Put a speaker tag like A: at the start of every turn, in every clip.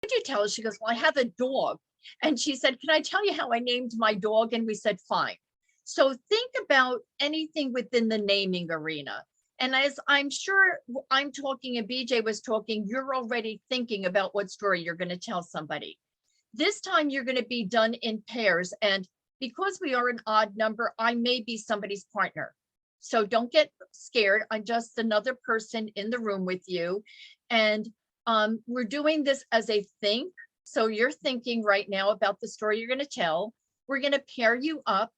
A: would you tell us? She goes, well, I have a dog. And she said, can I tell you how I named my dog? And we said, fine. So think about anything within the naming arena. And as I'm sure I'm talking and BJ was talking, you're already thinking about what story you're going to tell somebody. This time you're going to be done in pairs. And because we are an odd number, I may be somebody's partner. So don't get scared. I'm just another person in the room with you. And we're doing this as a think. So you're thinking right now about the story you're going to tell. We're going to pair you up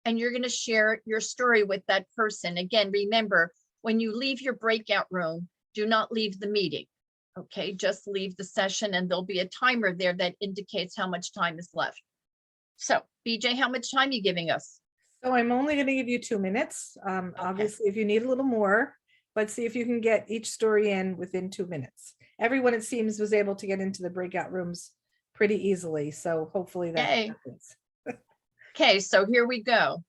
A: and you're going to share your story with that person. Again, remember, when you leave your breakout room, do not leave the meeting. Okay, just leave the session and there'll be a timer there that indicates how much time is left. So BJ, how much time are you giving us?
B: So I'm only going to give you 2 minutes. Obviously, if you need a little more, but see if you can get each story in within 2 minutes. Everyone, it seems, was able to get into the breakout rooms pretty easily. So hopefully that happens.
A: Okay, so here we go.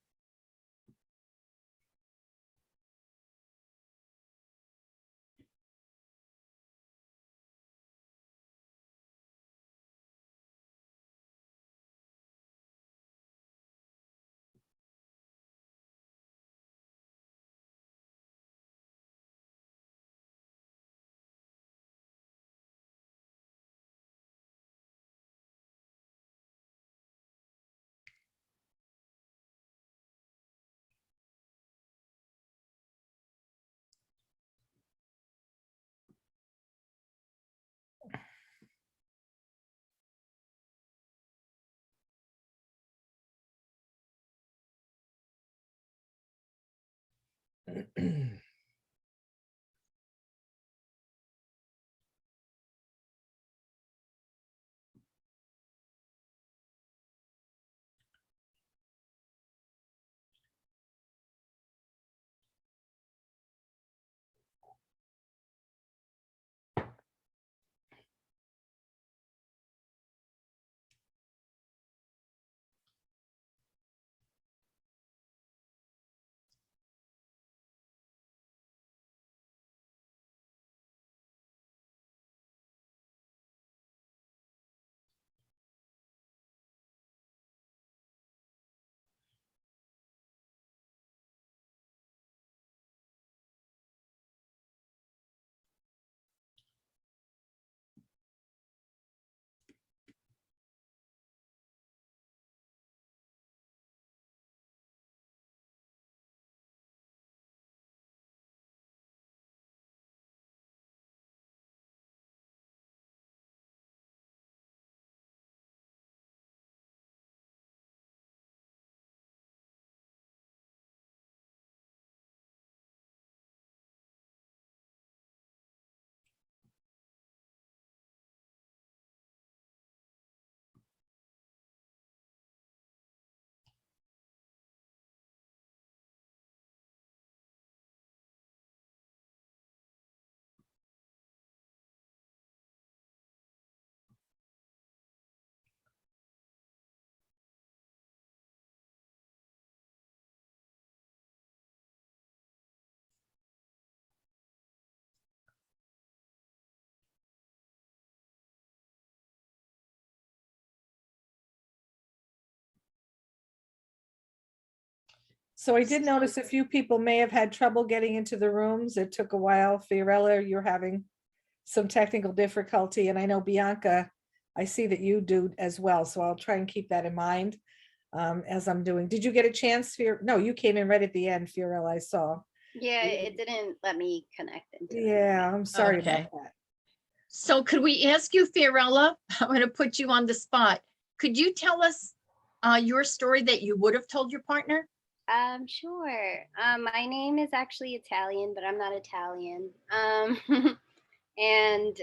B: So I did notice a few people may have had trouble getting into the rooms. It took a while. Fiorella, you're having some technical difficulty, and I know Bianca, I see that you do as well. So I'll try and keep that in mind as I'm doing. Did you get a chance? No, you came in right at the end, Fiorella, I saw.
C: Yeah, it didn't let me connect into it.
B: Yeah, I'm sorry
A: Okay.
B: about that.
A: So could we ask you, Fiorella, I'm going to put you on the spot. Could you tell us your story that you would have told your partner?
C: Sure. My name is actually Italian, but I'm not Italian. And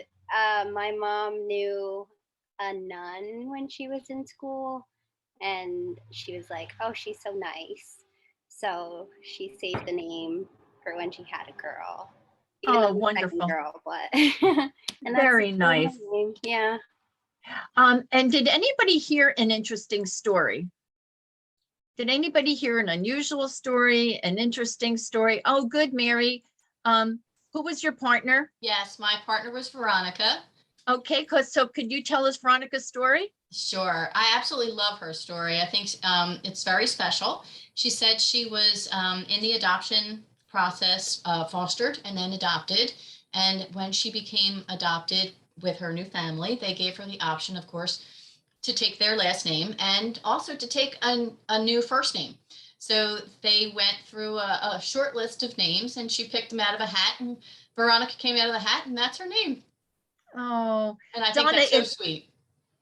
C: my mom knew a nun when she was in school, and she was like, "Oh, she's so nice." So she saved the name for when she had a girl. Even though the second
A: Wonderful.
C: girl, but and that's
A: Very
C: still my
A: nice.
C: name. Yeah.
A: And did anybody hear an interesting story? Did anybody hear an unusual story, an interesting story? Oh, good, Mary. Who was your partner?
D: Yes, my partner was Veronica,
A: Okay, so could you tell us Veronica's story?
D: Sure. I absolutely love her story. I think it's very special. She said she was in the adoption process, fostered and then adopted. And when she became adopted with her new family, they gave her the option, of course, to take their last name and also to take a new first name. So they went through a short list of names and she picked them out of a hat, and Veronica came out of the hat, and that's her name.
A: Oh,
D: And I think
A: Donna,
D: that's so sweet.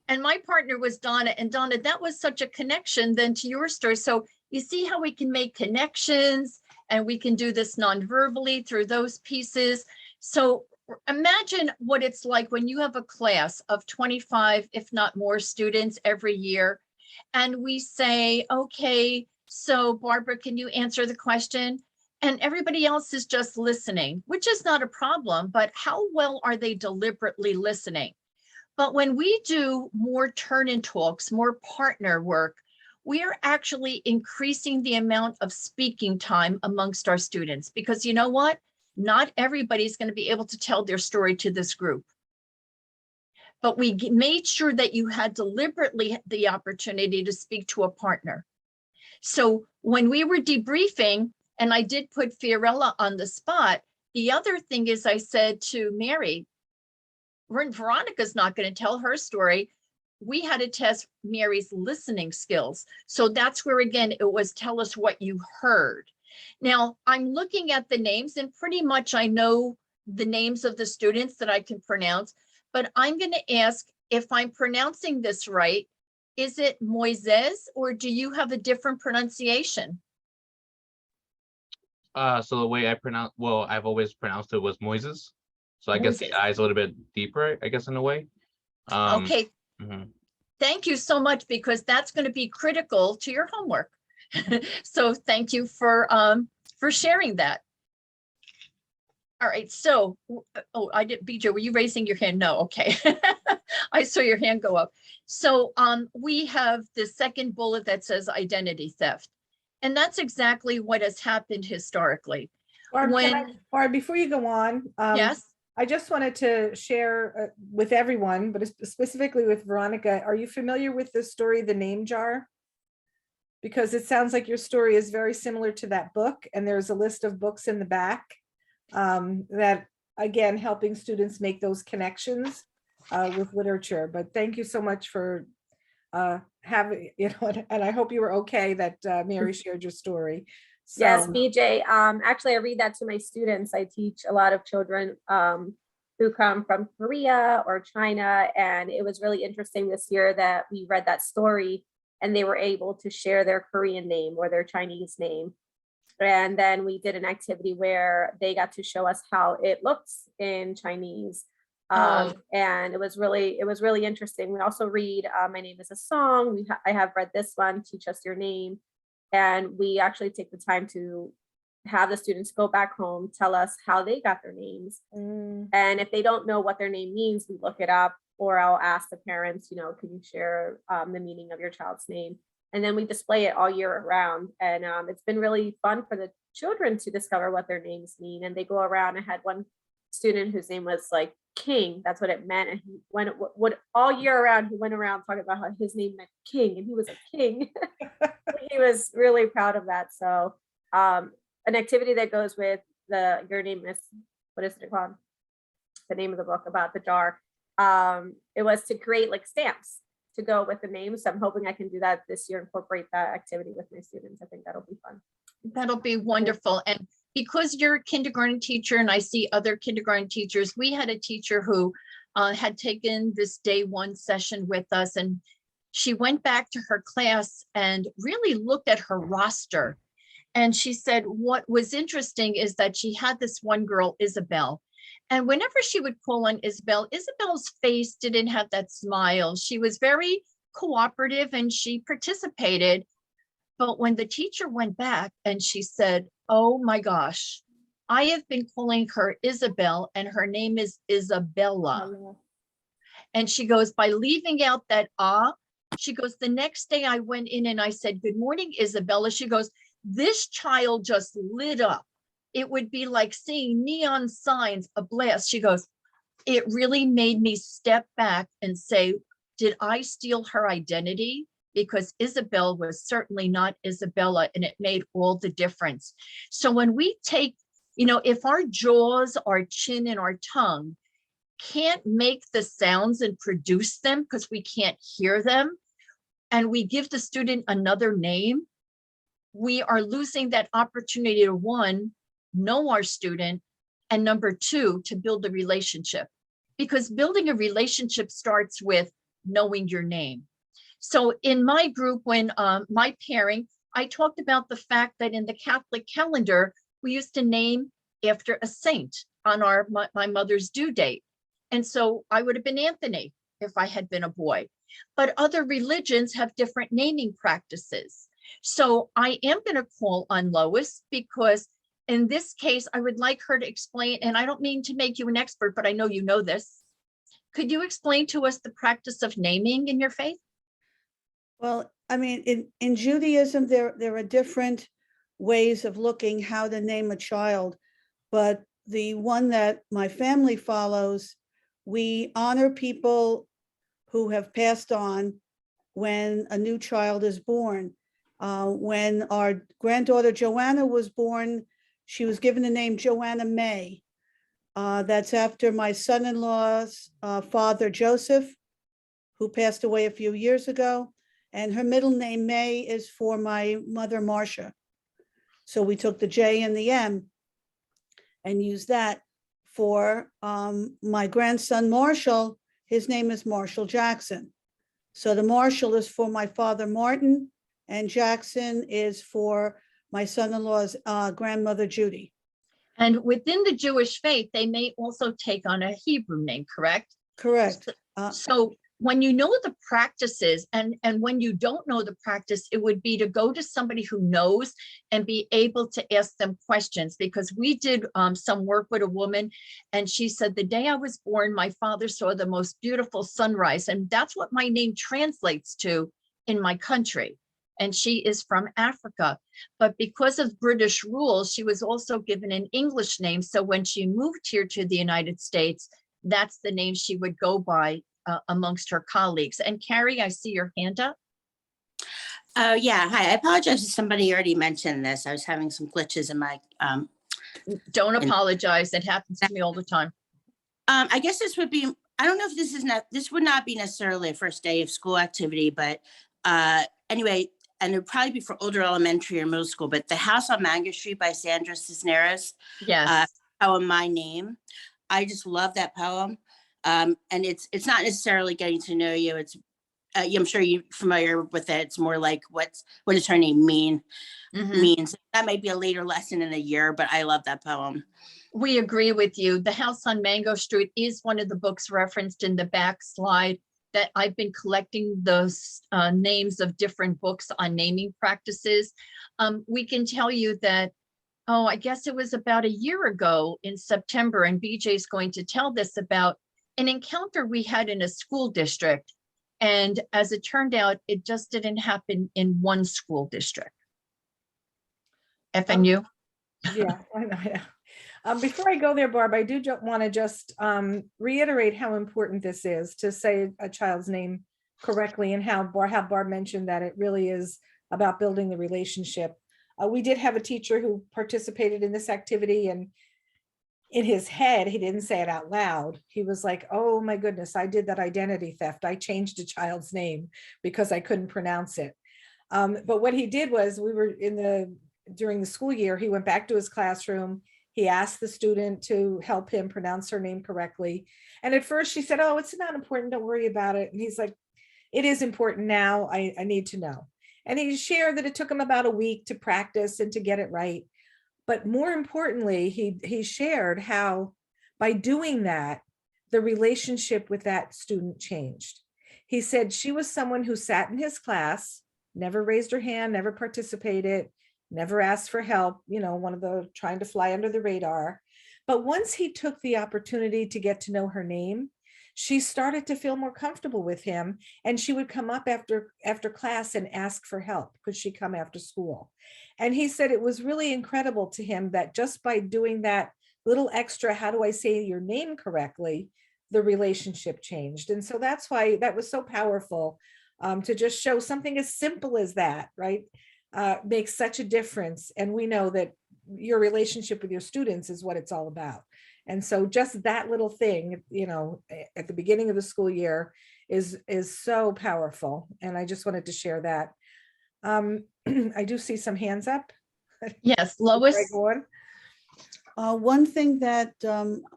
A: and my partner was Donna, and Donna, that was such a connection then to your story. So you see how we can make connections, and we can do this non-verbally through those pieces. So imagine what it's like when you have a class of 25, if not more, students every year. And we say, okay, so Barbara, can you answer the question? And everybody else is just listening, which is not a problem, but how well are they deliberately listening? But when we do more turn-in talks, more partner work, we are actually increasing the amount of speaking time amongst our students, because you know what? Not everybody's going to be able to tell their story to this group. But we made sure that you had deliberately the opportunity to speak to a partner. So when we were debriefing, and I did put Fiorella on the spot, the other thing is I said to Mary, Veronica's not going to tell her story. We had to test Mary's listening skills. So that's where, again, it was tell us what you heard. Now I'm looking at the names, and pretty much I know the names of the students that I can pronounce, but I'm going to ask if I'm pronouncing this right. Is it Moises, or do you have a different pronunciation?
E: So the way I pronounce, well, I've always pronounced it was Moises. So I guess the
A: Moises.
E: I is a little bit deeper, I guess, in a way.
A: Okay,
E: Mhm.
A: thank you so much, because that's going to be critical to your homework. So thank you for sharing that. All right, so, oh, I did, BJ, were you raising your hand? No, okay. I saw your hand go up. So we have the second bullet that says identity theft. And that's exactly what has happened historically.
B: Barb,
A: When,
B: Barb, before you go on,
A: yes,
B: I just wanted to share with everyone, but specifically with Veronica, are you familiar with the story, The Name Jar? Because it sounds like your story is very similar to that book, and there's a list of books in the back that, again, helping students make those connections with literature. But thank you so much for having, and I hope you were okay that Mary shared your story. So,
F: yes, BJ. Actually, I read that to my students. I teach a lot of children who come from Korea or China, and it was really interesting this year that we read that story and they were able to share their Korean name or their Chinese name. And then we did an activity where they got to show us how it looks in Chinese. And it was really interesting. We also read My Name is a Song. I have read this one, Teach Us Your Name. And we actually take the time to have the students go back home, tell us how they got their names. And if they don't know what their name means, we look it up, or I'll ask the parents, can you share the meaning of your child's name? And then we display it all year round. And it's been really fun for the children to discover what their names mean. And they go around. I had one student whose name was like King. That's what it meant. And he went all year around, he went around talking about how his name meant king, and he was a king. He was really proud of that. So an activity that goes with your name is, what is it called? The name of the book about the jar. It was to create like stamps to go with the name. So I'm hoping I can do that this year, incorporate that activity with my students. I think that'll be fun.
A: that'll be wonderful. And because you're a kindergarten teacher, and I see other kindergarten teachers, we had a teacher who had taken this day one session with us, and she went back to her class and really looked at her roster. And she said, what was interesting is that she had this one girl, Isabel. And whenever she would call on Isabel, Isabel's face didn't have that smile. She was very cooperative and she participated. But when the teacher went back and she said, oh my gosh, I have been calling her Isabel and her name is Isabella. And she goes, by leaving out that she goes, the next day I went in and I said, good morning, Isabella. She goes, this child just lit up. It would be like seeing neon signs, a blast. She goes, it really made me step back and say, did I steal her identity? Because Isabel was certainly not Isabella, and it made all the difference. So when we take, if our jaws, our chin, and our tongue can't make the sounds and produce them because we can't hear them, and we give the student another name, we are losing that opportunity to, one, know our student, and number two, to build a relationship. Because building a relationship starts with knowing your name. So in my group, when my pairing, I talked about the fact that in the Catholic calendar, we used to name after a saint on my mother's due date. And so I would have been Anthony if I had been a boy. But other religions have different naming practices. So I am going to call on Lois, because in this case, I would like her to explain, and I don't mean to make you an expert, but I know you know this. Could you explain to us the practice of naming in your faith?
G: Well, I mean, in Judaism, there are different ways of looking how to name a child, but the one that my family follows, we honor people who have passed on when a new child is born. When our granddaughter Joanna was born, she was given the name Joanna May. That's after my son-in-law's father, Joseph, who passed away a few years ago. And her middle name, May, is for my mother, Marcia. So we took the J and the M and used that for my grandson, Marshall. His name is Marshall Jackson. So the Marshall is for my father, Martin, and Jackson is for my son-in-law's grandmother, Judy.
A: And within the Jewish faith, they may also take on a Hebrew name, correct?
G: Correct.
A: So when you know the practices, and when you don't know the practice, it would be to go to somebody who knows and be able to ask them questions. Because we did some work with a woman, and she said, the day I was born, my father saw the most beautiful sunrise. And that's what my name translates to in my country. And she is from Africa. But because of British rules, she was also given an English name. So when she moved here to the United States, that's the name she would go by amongst her colleagues. And Carrie, I see your hand up.
H: Yeah, hi. I apologize if somebody already mentioned this. I was having some glitches in my.
A: Don't apologize. It happens to me all the time.
H: I guess this would be. I don't know if this would not be necessarily a first day of school activity, but anyway, and it would probably be for older elementary or middle school. But The House on Mango Street by Sandra Cisneros.
A: Yes.
H: Poem My Name. I just love that poem. And it's not necessarily getting to know you. It's I'm sure you're familiar with it. It's more like what does her name mean? Means. That might be a later lesson in the year, but I love that poem.
A: We agree with you. The House on Mango Street is one of the books referenced in the back slide that I've been collecting those names of different books on naming practices. We can tell you that, I guess it was about a year ago in September, and BJ's going to tell this about an encounter we had in a school district. And as it turned out, it just didn't happen in one school district. FNU?
B: Yeah, I know. Before I go there, Barb, I do want to just reiterate how important this is to say a child's name correctly, and how Barb mentioned that it really is about building the relationship. We did have a teacher who participated in this activity, and in his head, he didn't say it out loud. He was like, oh my goodness, I did that identity theft. I changed a child's name because I couldn't pronounce it. But what he did was, during the school year, he went back to his classroom. He asked the student to help him pronounce her name correctly. And at first she said, oh, it's not important, don't worry about it. And he's like, it is important now, I need to know. And he shared that it took him about a week to practice and to get it right. But more importantly, he shared how by doing that, the relationship with that student changed. He said she was someone who sat in his class, never raised her hand, never participated, never asked for help, one of the trying to fly under the radar. But once he took the opportunity to get to know her name, she started to feel more comfortable with him, and she would come up after class and ask for help. Could she come after school? And he said it was really incredible to him that just by doing that little extra, how do I say your name correctly, the relationship changed. And so that's why that was so powerful, to just show something as simple as that, right? Makes such a difference. And we know that your relationship with your students is what it's all about. And so just that little thing, you know, at the beginning of the school year is so powerful. And I just wanted to share that. I do see some hands up.
A: Yes, Lois.
B: Greg, go on.
G: One thing that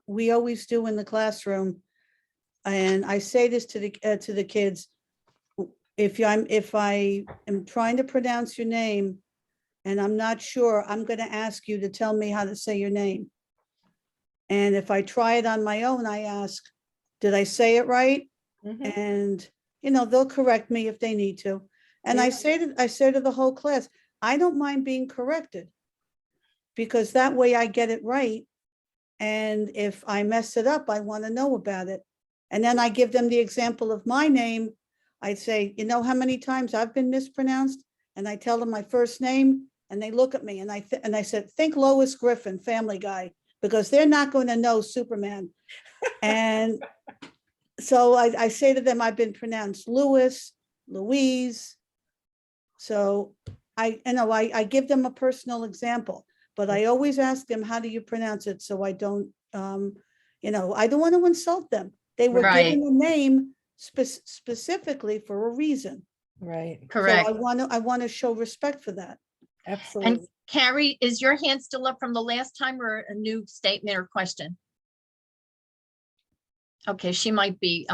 G: we always do in the classroom, and I say this to the kids, if I am trying to pronounce your name and I'm not sure, I'm going to ask you to tell me how to say your name. And if I try it on my own, I ask, did I say it right?
B: Mhm.
G: And, you know, they'll correct me if they need to. And I say to the whole class, I don't mind being corrected, because that way I get it right. And if I mess it up, I want to know about it. And then I give them the example of my name. I say, you know how many times I've been mispronounced? And I tell them my first name, and they look at me, and I said, think Lois Griffin, Family Guy, because they're not going to know Superman. And so I say to them, I've been pronounced Louis, Louise. So I give them a personal example, but I always ask them, how do you pronounce it? So I don't, you know, I don't want to insult them. They were
A: Right.
G: given a name specifically for a reason.
B: Right.
A: Correct.
G: So I want to show respect for that.
B: Absolutely.
A: And Carrie, is your hand still up from the last time, or a new statement or question? Okay, she might be.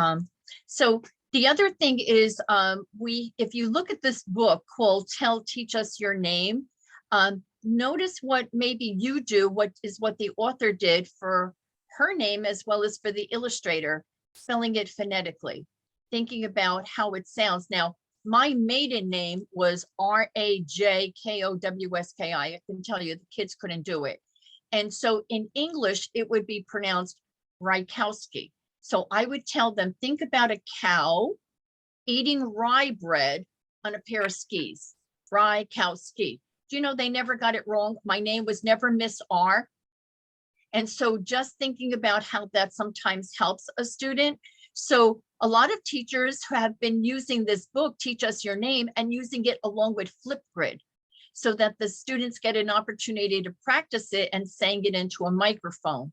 A: So the other thing is, if you look at this book called Teach Us Your Name, notice what maybe you do, what the author did for her name, as well as for the illustrator, spelling it phonetically, thinking about how it sounds. Now, my maiden name was Rajkowski. I can tell you the kids couldn't do it. And so in English, it would be pronounced Rykowski. So I would tell them, think about a cow eating rye bread on a pair of skis, Rykowski. Do you know they never got it wrong? My name was never Miss R. And so just thinking about how that sometimes helps a student. So a lot of teachers have been using this book, Teach Us Your Name, and using it along with Flipgrid, so that the students get an opportunity to practice it and saying it into a microphone.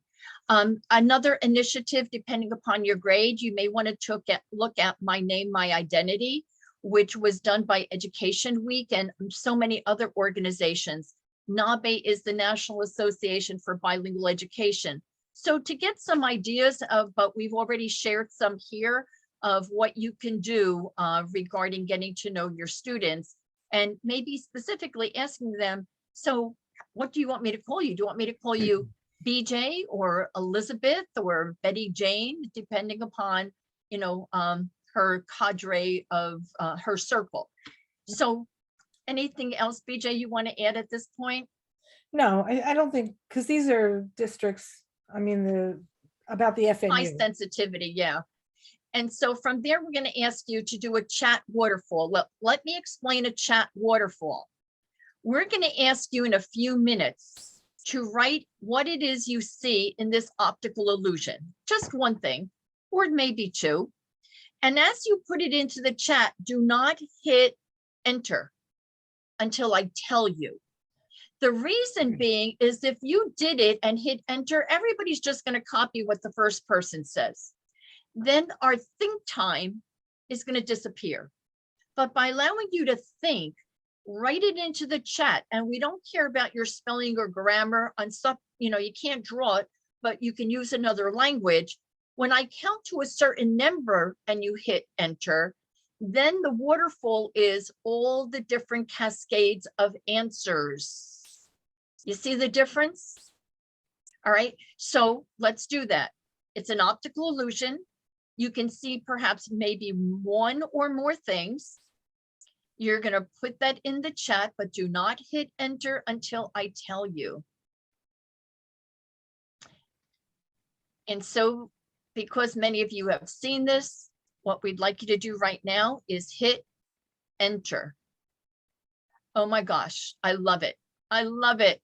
A: Another initiative, depending upon your grade, you may want to look at My Name, My Identity, which was done by Education Week and so many other organizations. NABE is the National Association for Bilingual Education. So to get some ideas of, but we've already shared some here, of what you can do regarding getting to know your students, and maybe specifically asking them, so what do you want me to call you? Do you want me to call you BJ or Elizabeth or Betty Jane, depending upon, you know, her cadre of her circle. So anything else, BJ, you want to add at this point?
B: No, I don't think, because these are districts, I mean, about the
A: High
B: FNU.
A: sensitivity, yeah. And so from there, we're going to ask you to do a chat waterfall. Let me explain a chat waterfall. We're going to ask you in a few minutes to write what it is you see in this optical illusion. Just one thing, or maybe two. And as you put it into the chat, do not hit enter until I tell you. The reason being is if you did it and hit enter, everybody's just going to copy what the first person says. Then our think time is going to disappear. But by allowing you to think, write it into the chat, and we don't care about your spelling or grammar on stuff, you know, you can't draw it, but you can use another language. When I count to a certain number and you hit enter, then the waterfall is all the different cascades of answers. You see the difference? All right, so let's do that. It's an optical illusion. You can see perhaps maybe one or more things. You're going to put that in the chat, but do not hit enter until I tell you. And so, because many of you have seen this, what we'd like you to do right now is hit enter. Oh my gosh, I love it. I love it.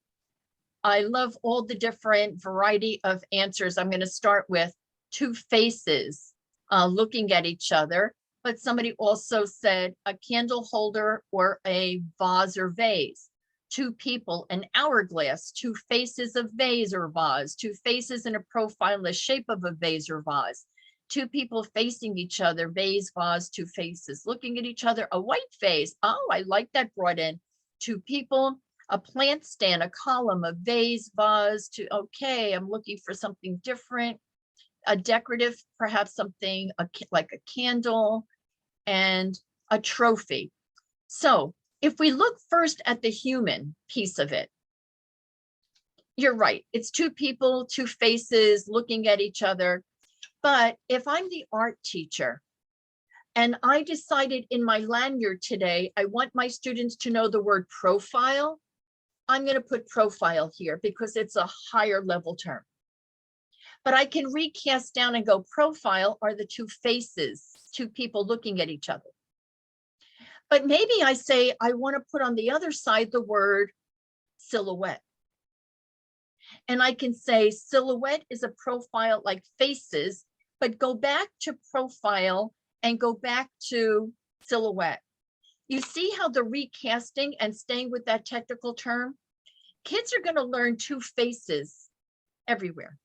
A: I love all the different variety of answers. I'm going to start with two faces looking at each other, but somebody also said a candle holder or a vase or vase. Two people, an hourglass, two faces of vase or vase, two faces in a profile in the shape of a vase or vase, two people facing each other, vase, vase, two faces looking at each other, a white vase. Oh, I like that brought in. Two people, a plant stand, a column, a vase, vase, to, okay, I'm looking for something different, a decorative, perhaps something like a candle, and a trophy. So if we look first at the human piece of it, you're right. It's two people, two faces looking at each other. But if I'm the art teacher and I decided in my lanyard today, I want my students to know the word profile, I'm going to put profile here because it's a higher level term. But I can recast down and go profile are the two faces, two people looking at each other. But maybe I say, I want to put on the other side the word silhouette. And I can say silhouette is a profile like faces, but go back to profile and go back to silhouette. You see how the recasting and staying with that technical term, kids are going to learn two faces everywhere.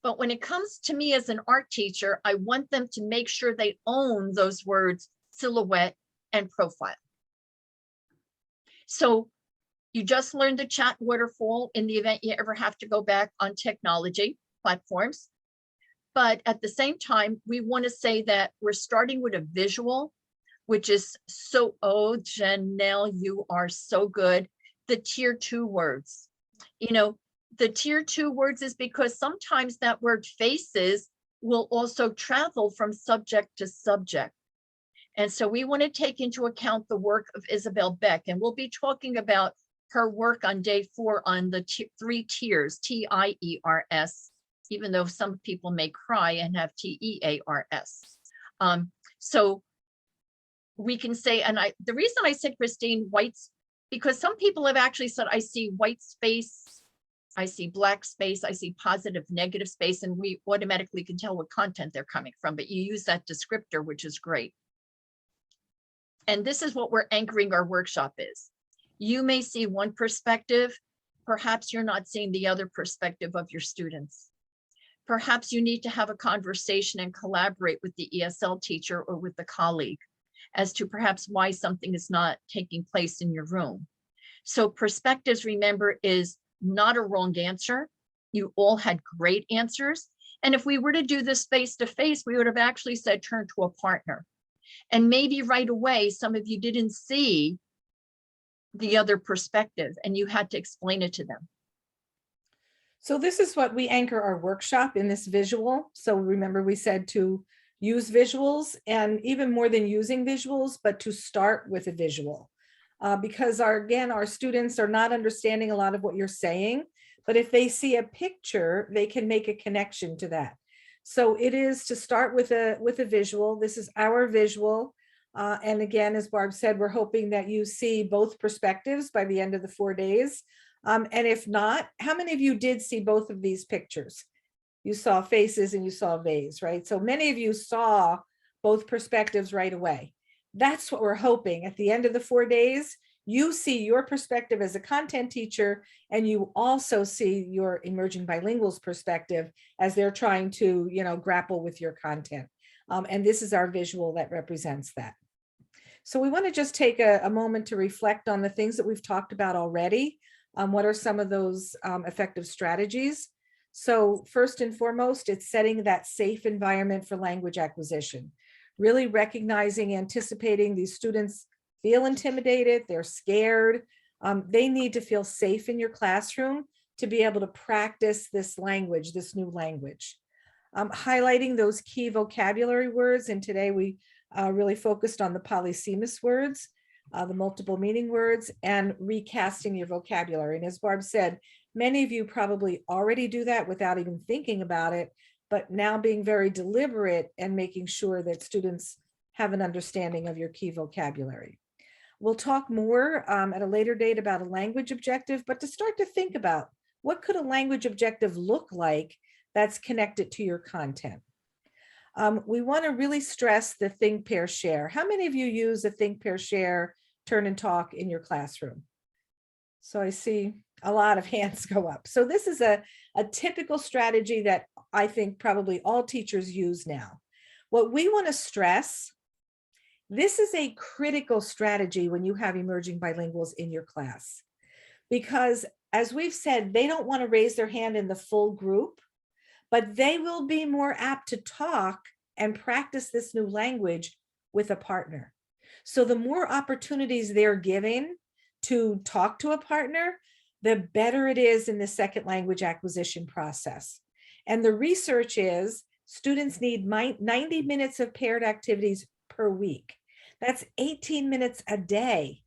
A: But when it comes to me as an art teacher, I want them to make sure they own those words silhouette and profile. So you just learned the chat waterfall in the event you ever have to go back on technology platforms. But at the same time, we want to say that we're starting with a visual, which is so, oh, Janelle, you are so good. The tier 2 words, you know, the tier 2 words is because sometimes that word faces will also travel from subject to subject. And so we want to take into account the work of Isabel Beck, and we'll be talking about her work on day 4 on the 3 tiers, TIERS, even though some people may cry and have TEARS. So we can say, and the reason I said, Christine, whites, because some people have actually said, I see white space, I see black space, I see positive, negative space, and we automatically can tell what content they're coming from, but you use that descriptor, which is great. And this is what we're anchoring our workshop is. You may see one perspective, perhaps you're not seeing the other perspective of your students. Perhaps you need to have a conversation and collaborate with the ESL teacher or with the colleague as to perhaps why something is not taking place in your room. So perspectives, remember, is not a wrong answer. You all had great answers. And if we were to do this face-to-face, we would have actually said, turn to a partner. And maybe right away, some of you didn't see the other perspective and you had to explain it to them.
B: So this is what we anchor our workshop in, this visual. So remember, we said to use visuals, and even more than using visuals, but to start with a visual. Because again, our students are not understanding a lot of what you're saying, but if they see a picture, they can make a connection to that. So it is to start with a visual. This is our visual. And again, as Barb said, we're hoping that you see both perspectives by the end of the 4 days. And if not, how many of you did see both of these pictures? You saw faces and you saw vase, right? So many of you saw both perspectives right away. That's what we're hoping at the end of the 4 days. You see your perspective as a content teacher, and you also see your emerging bilinguals perspective as they're trying to, grapple with your content. And this is our visual that represents that. So we want to just take a moment to reflect on the things that we've talked about already. What are some of those effective strategies? So first and foremost, it's setting that safe environment for language acquisition. Really recognizing, anticipating these students feel intimidated, they're scared. They need to feel safe in your classroom to be able to practice this language, this new language. Highlighting those key vocabulary words, and today we really focused on the polysemous words, the multiple meaning words, and recasting your vocabulary. And as Barb said, many of you probably already do that without even thinking about it, but now being very deliberate and making sure that students have an understanding of your key vocabulary. We'll talk more at a later date about a language objective, but to start to think about what could a language objective look like that's connected to your content. We want to really stress the think, pair, share. How many of you use a think, pair, share, turn and talk in your classroom? So I see a lot of hands go up. So this is a typical strategy that I think probably all teachers use now. What we want to stress, this is a critical strategy when you have emerging bilinguals in your class, because as we've said, they don't want to raise their hand in the full group, but they will be more apt to talk and practice this new language with a partner. So the more opportunities they're given to talk to a partner, the better it is in the second language acquisition process. And the research is students need 90 minutes of paired activities per week. That's 18 minutes a day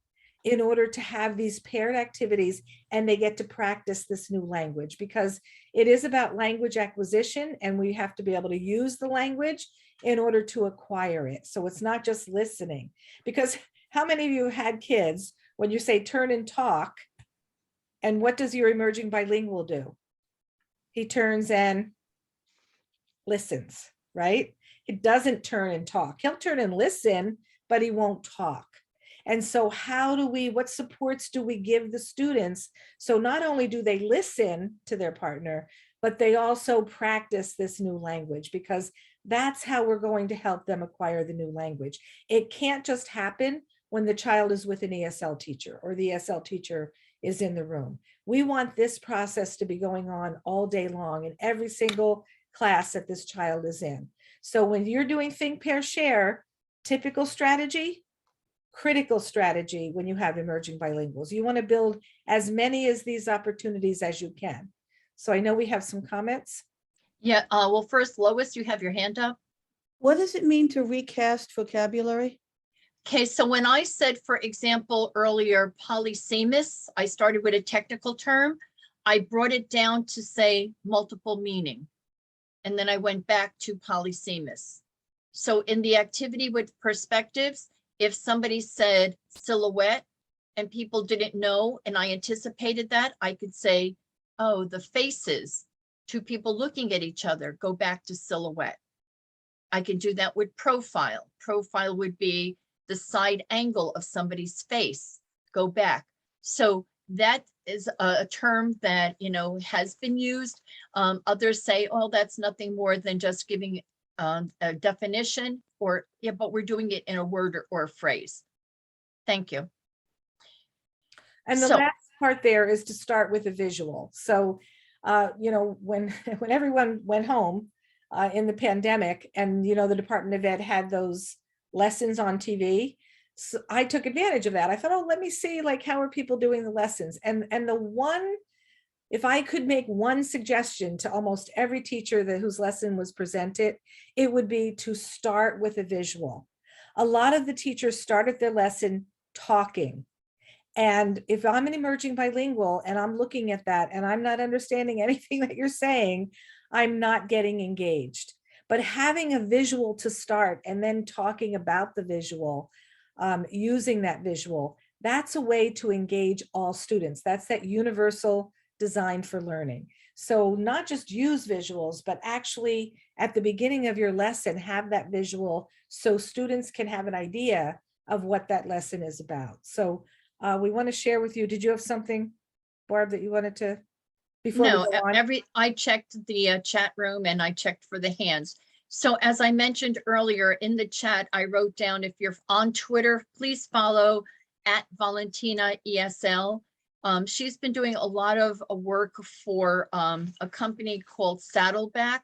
B: in order to have these paired activities, and they get to practice this new language, because it is about language acquisition and we have to be able to use the language in order to acquire it. So it's not just listening, because how many of you had kids when you say turn and talk, and what does your emerging bilingual do? He turns and listens, right? It doesn't turn and talk. He'll turn and listen, but he won't talk. And so what supports do we give the students? So not only do they listen to their partner, but they also practice this new language, because that's how we're going to help them acquire the new language. It can't just happen when the child is with an ESL teacher or the ESL teacher is in the room. We want this process to be going on all day long in every single class that this child is in. So when you're doing think, pair, share, typical strategy, critical strategy when you have emerging bilinguals. You want to build as many of these opportunities as you can. So I know we have some comments.
A: Yeah, well, first, Lois, you have your hand up.
G: What does it mean to recast vocabulary?
A: Okay, so when I said, for example, earlier, polysemous, I started with a technical term. I brought it down to say multiple meaning. And then I went back to polysemous. So in the activity with perspectives, if somebody said silhouette and people didn't know, and I anticipated that, I could say, oh, the faces, two people looking at each other, go back to silhouette. I can do that with profile. Profile would be the side angle of somebody's face, go back. So that is a term that, has been used. Others say, oh, that's nothing more than just giving a definition, or, yeah, but we're doing it in a word or a phrase. Thank you.
B: And the last part there is to start with a visual. So, when everyone went home in the pandemic, and, the Department of Ed had those lessons on TV, so I took advantage of that. I thought, oh, let me see, how are people doing the lessons? And if I could make one suggestion to almost every teacher whose lesson was presented, it would be to start with a visual. A lot of the teachers started their lesson talking. And if I'm an emerging bilingual and I'm looking at that and I'm not understanding anything that you're saying, I'm not getting engaged. But having a visual to start and then talking about the visual, using that visual, that's a way to engage all students. That's that universal design for learning. So not just use visuals, but actually at the beginning of your lesson, have that visual so students can have an idea of what that lesson is about. So we want to share with you. Did you have something, Barb, that you wanted to, before
A: No,
B: we go on?
A: I checked the chat room and I checked for the hands. So as I mentioned earlier in the chat, I wrote down, if you're on Twitter, please follow @Valentina ESL. She's been doing a lot of work for a company called Saddleback,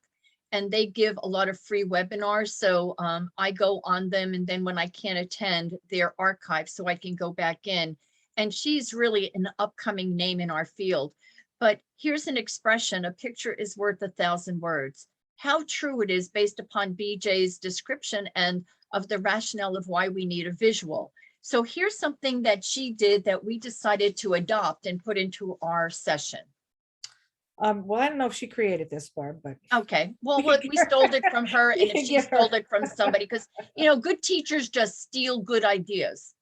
A: and they give a lot of free webinars. So I go on them, and then when I can't attend, they're archived so I can go back in. And she's really an upcoming name in our field. But here's an expression: a picture is worth 1,000 words. How true it is based upon BJ's description and of the rationale of why we need a visual. So here's something that she did that we decided to adopt and put into our session.
B: Well, I don't know if she created this, Barb, but.
A: Okay, well, we stole it from her, and if she stole it from somebody, because, good teachers just steal good ideas.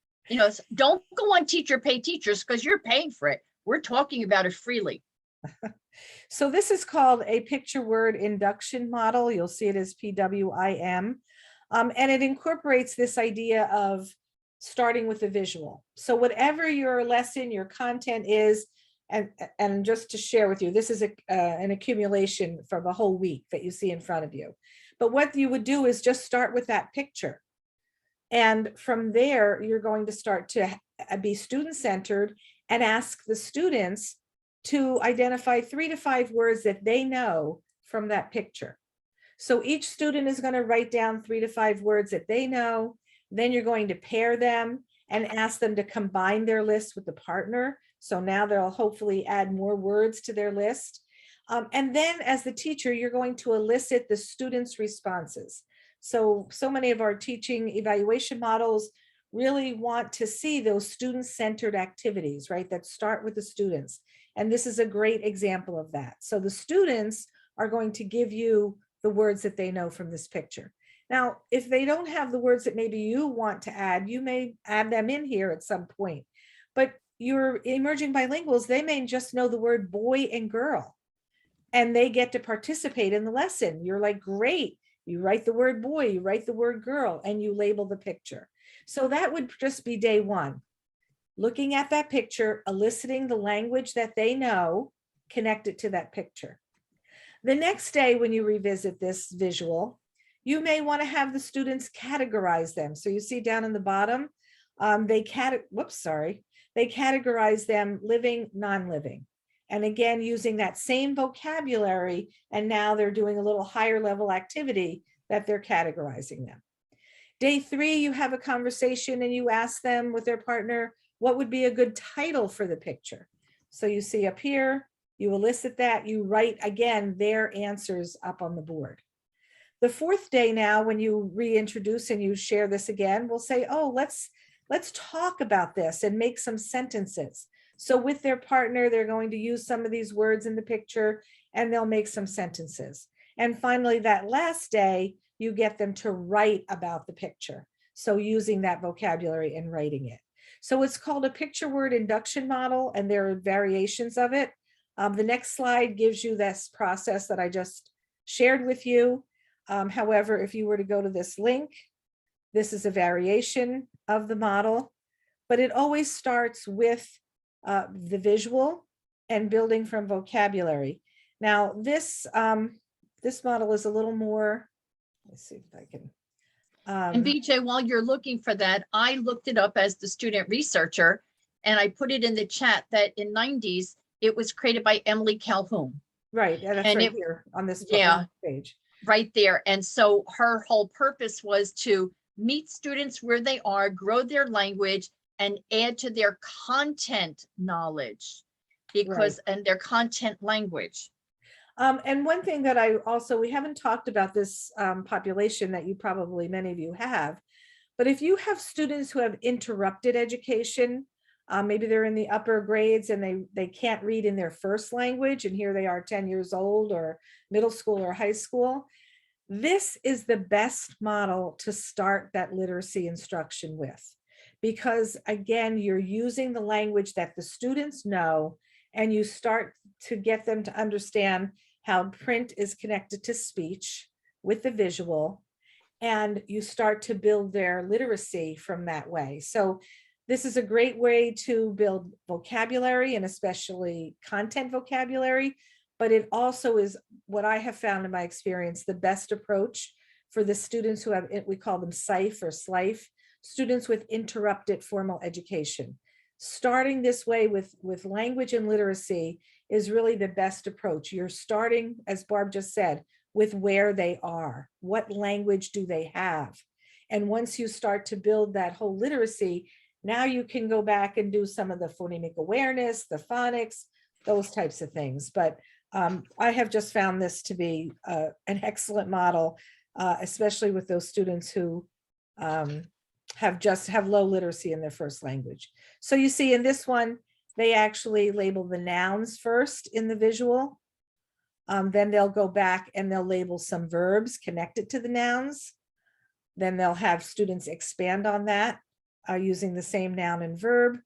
A: Don't go on Teacher Pay Teachers because you're paying for it. We're talking about it freely.
B: So this is called a picture word induction model. You'll see it as PWIM. And it incorporates this idea of starting with a visual. So whatever your lesson, your content is, and just to share with you, this is an accumulation from a whole week that you see in front of you. But what you would do is just start with that picture. And from there, you're going to start to be student-centered and ask the students to identify 3 to 5 words that they know from that picture. So each student is going to write down 3 to 5 words that they know. Then you're going to pair them and ask them to combine their list with the partner. So now they'll hopefully add more words to their list. And then as the teacher, you're going to elicit the students' responses. So many of our teaching evaluation models really want to see those student-centered activities, right, that start with the students. And this is a great example of that. So the students are going to give you the words that they know from this picture. Now, if they don't have the words that maybe you want to add, you may add them in here at some point. But your emerging bilinguals, they may just know the word boy and girl, and they get to participate in the lesson. You're like, great. You write the word boy, you write the word girl, and you label the picture. So that would just be day one. Looking at that picture, eliciting the language that they know, connected to that picture. The next day, when you revisit this visual, you may want to have the students categorize them. So you see down in the bottom, they categorize them living, non-living. And again, using that same vocabulary, and now they're doing a little higher level activity that they're categorizing them. Day 3, you have a conversation and you ask them with their partner, what would be a good title for the picture? So you see up here, you elicit that, you write again their answers up on the board. The 4th day now, when you reintroduce and you share this again, we'll say, oh, let's talk about this and make some sentences. So with their partner, they're going to use some of these words in the picture and they'll make some sentences. And finally, that last day, you get them to write about the picture. So using that vocabulary and writing it. So it's called a picture word induction model, and there are variations of it. The next slide gives you this process that I just shared with you. However, if you were to go to this link, this is a variation of the model, but it always starts with the visual and building from vocabulary. Now, this model is a little more, let's see if I can.
A: And BJ, while you're looking for that, I looked it up as the student researcher, and I put it in the chat that in 90s, it was created by Emily Calhoun.
B: Right, yeah, that's
A: and
B: right
A: it,
B: here on this page.
A: Right there. And so her whole purpose was to meet students where they are, grow their language, and add to their content knowledge, because and their content language.
B: And one thing that we haven't talked about this population that you probably, many of you have, but if you have students who have interrupted education, maybe they're in the upper grades and they can't read in their first language, and here they are 10 years old or middle school or high school, this is the best model to start that literacy instruction with. Because again, you're using the language that the students know, and you start to get them to understand how print is connected to speech with the visual, and you start to build their literacy from that way. So this is a great way to build vocabulary, and especially content vocabulary, but it also is what I have found in my experience, the best approach for the students who have, we call them SIFE or SLIFE, students with interrupted formal education. Starting this way with language and literacy is really the best approach. You're starting, as Barb just said, with where they are. What language do they have? And once you start to build that whole literacy, now you can go back and do some of the phonemic awareness, the phonics, those types of things. But I have just found this to be an excellent model, especially with those students who have low literacy in their first language. So you see in this one, they actually label the nouns first in the visual. Then they'll go back and they'll label some verbs connected to the nouns. Then they'll have students expand on that using the same noun and verb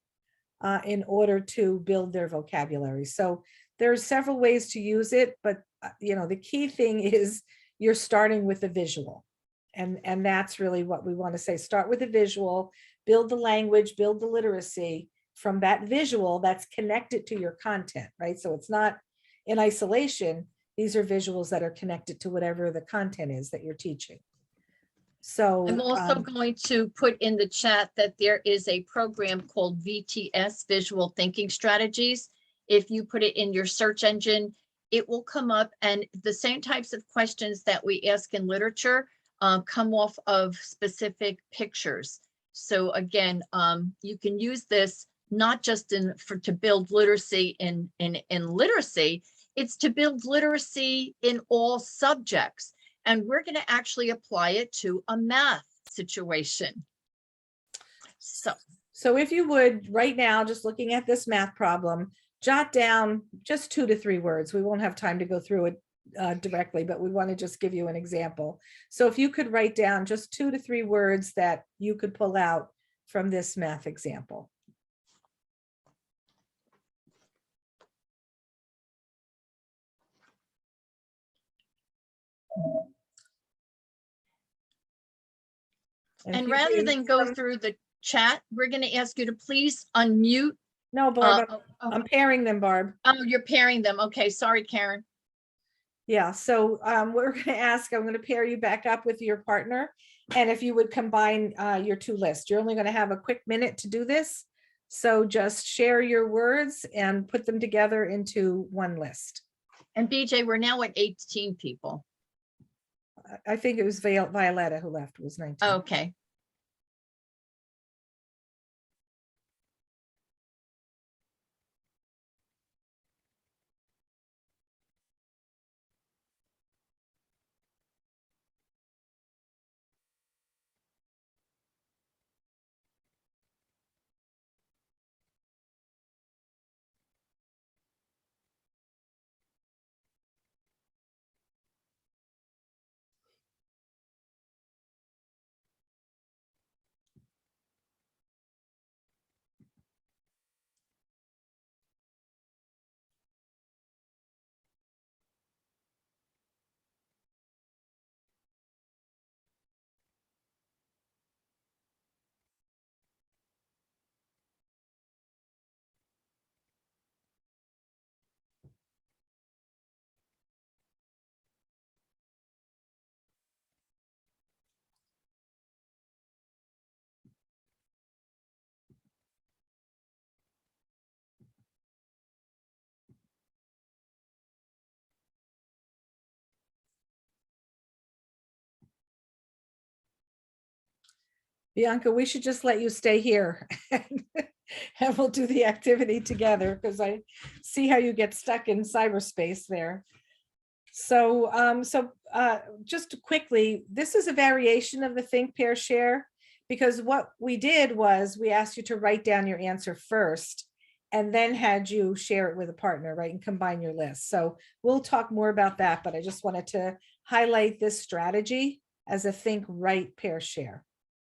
B: in order to build their vocabulary. So There's several ways to use it, but the key thing is you're starting with a visual. And that's really what we want to say. Start with a visual, build the language, build the literacy from that visual that's connected to your content, right? So it's not in isolation. These are visuals that are connected to whatever the content is that you're teaching. So
A: I'm also going to put in the chat that there is a program called VTS, Visual Thinking Strategies. If you put it in your search engine, it will come up, and the same types of questions that we ask in literature come off of specific pictures. So again, you can use this not just to build literacy in literacy, it's to build literacy in all subjects. And we're going to actually apply it to a math situation.
B: So if you would, right now, just looking at this math problem, jot down just 2 to 3 words. We won't have time to go through it directly, but we want to just give you an example. So if you could write down just 2 to 3 words that you could pull out from this math example.
A: And rather than go through the chat, we're going to ask you to please unmute.
B: No, Barb, I'm pairing them, Barb.
A: Oh, you're pairing them. Okay, sorry, Karen.
B: Yeah, so we're going to ask, I'm going to pair you back up with your partner. And if you would combine your 2 lists, you're only going to have a quick minute to do this. So just share your words and put them together into one list.
A: And BJ, we're now at 18 people.
B: I think it was Violetta who left, was 19.
A: Okay.
B: Bianca, we should just let you stay here and we'll do the activity together because I see how you get stuck in cyberspace there. So, just quickly, this is a variation of the think, pair, share, because what we did was we asked you to write down your answer first and then had you share it with a partner, right, and combine your list. So we'll talk more about that, but I just wanted to highlight this strategy as a think, write, pair, share.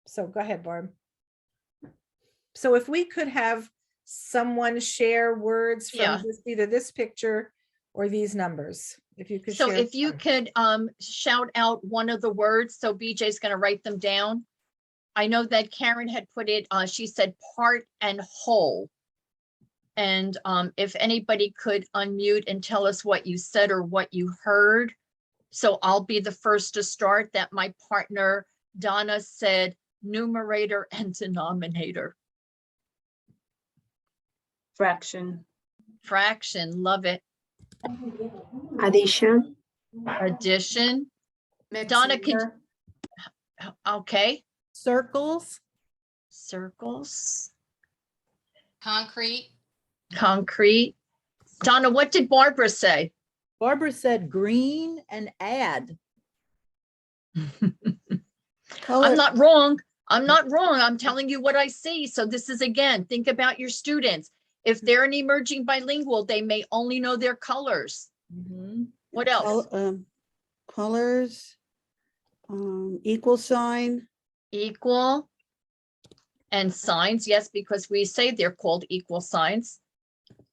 B: So go ahead, Barb. So if we could have someone share words from either this picture or these numbers, if you could.
A: So if you could shout out one of the words, so BJ's going to write them down. I know that Karen had put it, she said part and whole. And if anybody could unmute and tell us what you said or what you heard. So I'll be the first to start. That my partner, Donna, said numerator and denominator.
I: Fraction.
A: Fraction, love it.
I: Addition.
A: Addition. Donna, could, okay.
J: Circles.
A: Circles.
D: Concrete.
A: Concrete. Donna, what did Barbara say?
J: Barbara said green and add.
A: I'm not wrong. I'm not wrong. I'm telling you what I see. So this is, again, think about your students. If they're an emerging bilingual, they may only know their colors. What else?
G: Colors, equal sign.
A: Equal. And signs, yes, because we say they're called equal signs.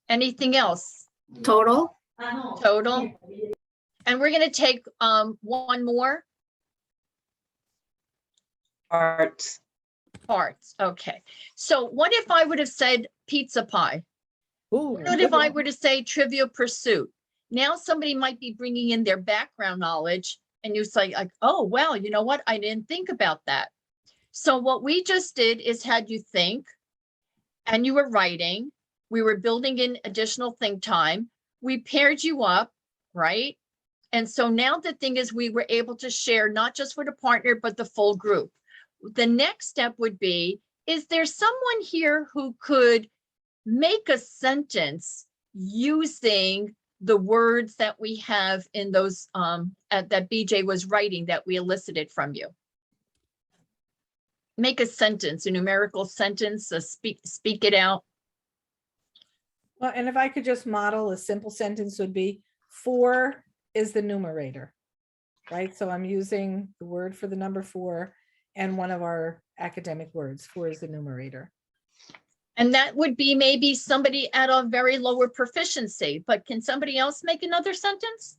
A: Anything else?
I: Total?
A: total. And we're gonna take one more.
I: Parts.
A: Parts, okay. So what if I would have said pizza pie?
J: Ooh,
A: What if I were to say Trivial Pursuit? Now somebody might be bringing in their background knowledge and you say like, oh, well, you know what? I didn't think about that. So what we just did is had you think and you were writing, we were building in additional think time. We paired you up, right? And so now the thing is we were able to share not just with a partner, but the full group. The next step would be, is there someone here who could make a sentence using the words that we have in those that BJ was writing that we elicited from you? Make a sentence, a numerical sentence, speak it out.
B: Well, and if I could just model, a simple sentence would be 4 is the numerator, right? So I'm using the word for the number 4 and one of our academic words, 4 is the numerator.
A: And that would be maybe somebody at a very lower proficiency, but can somebody else make another sentence?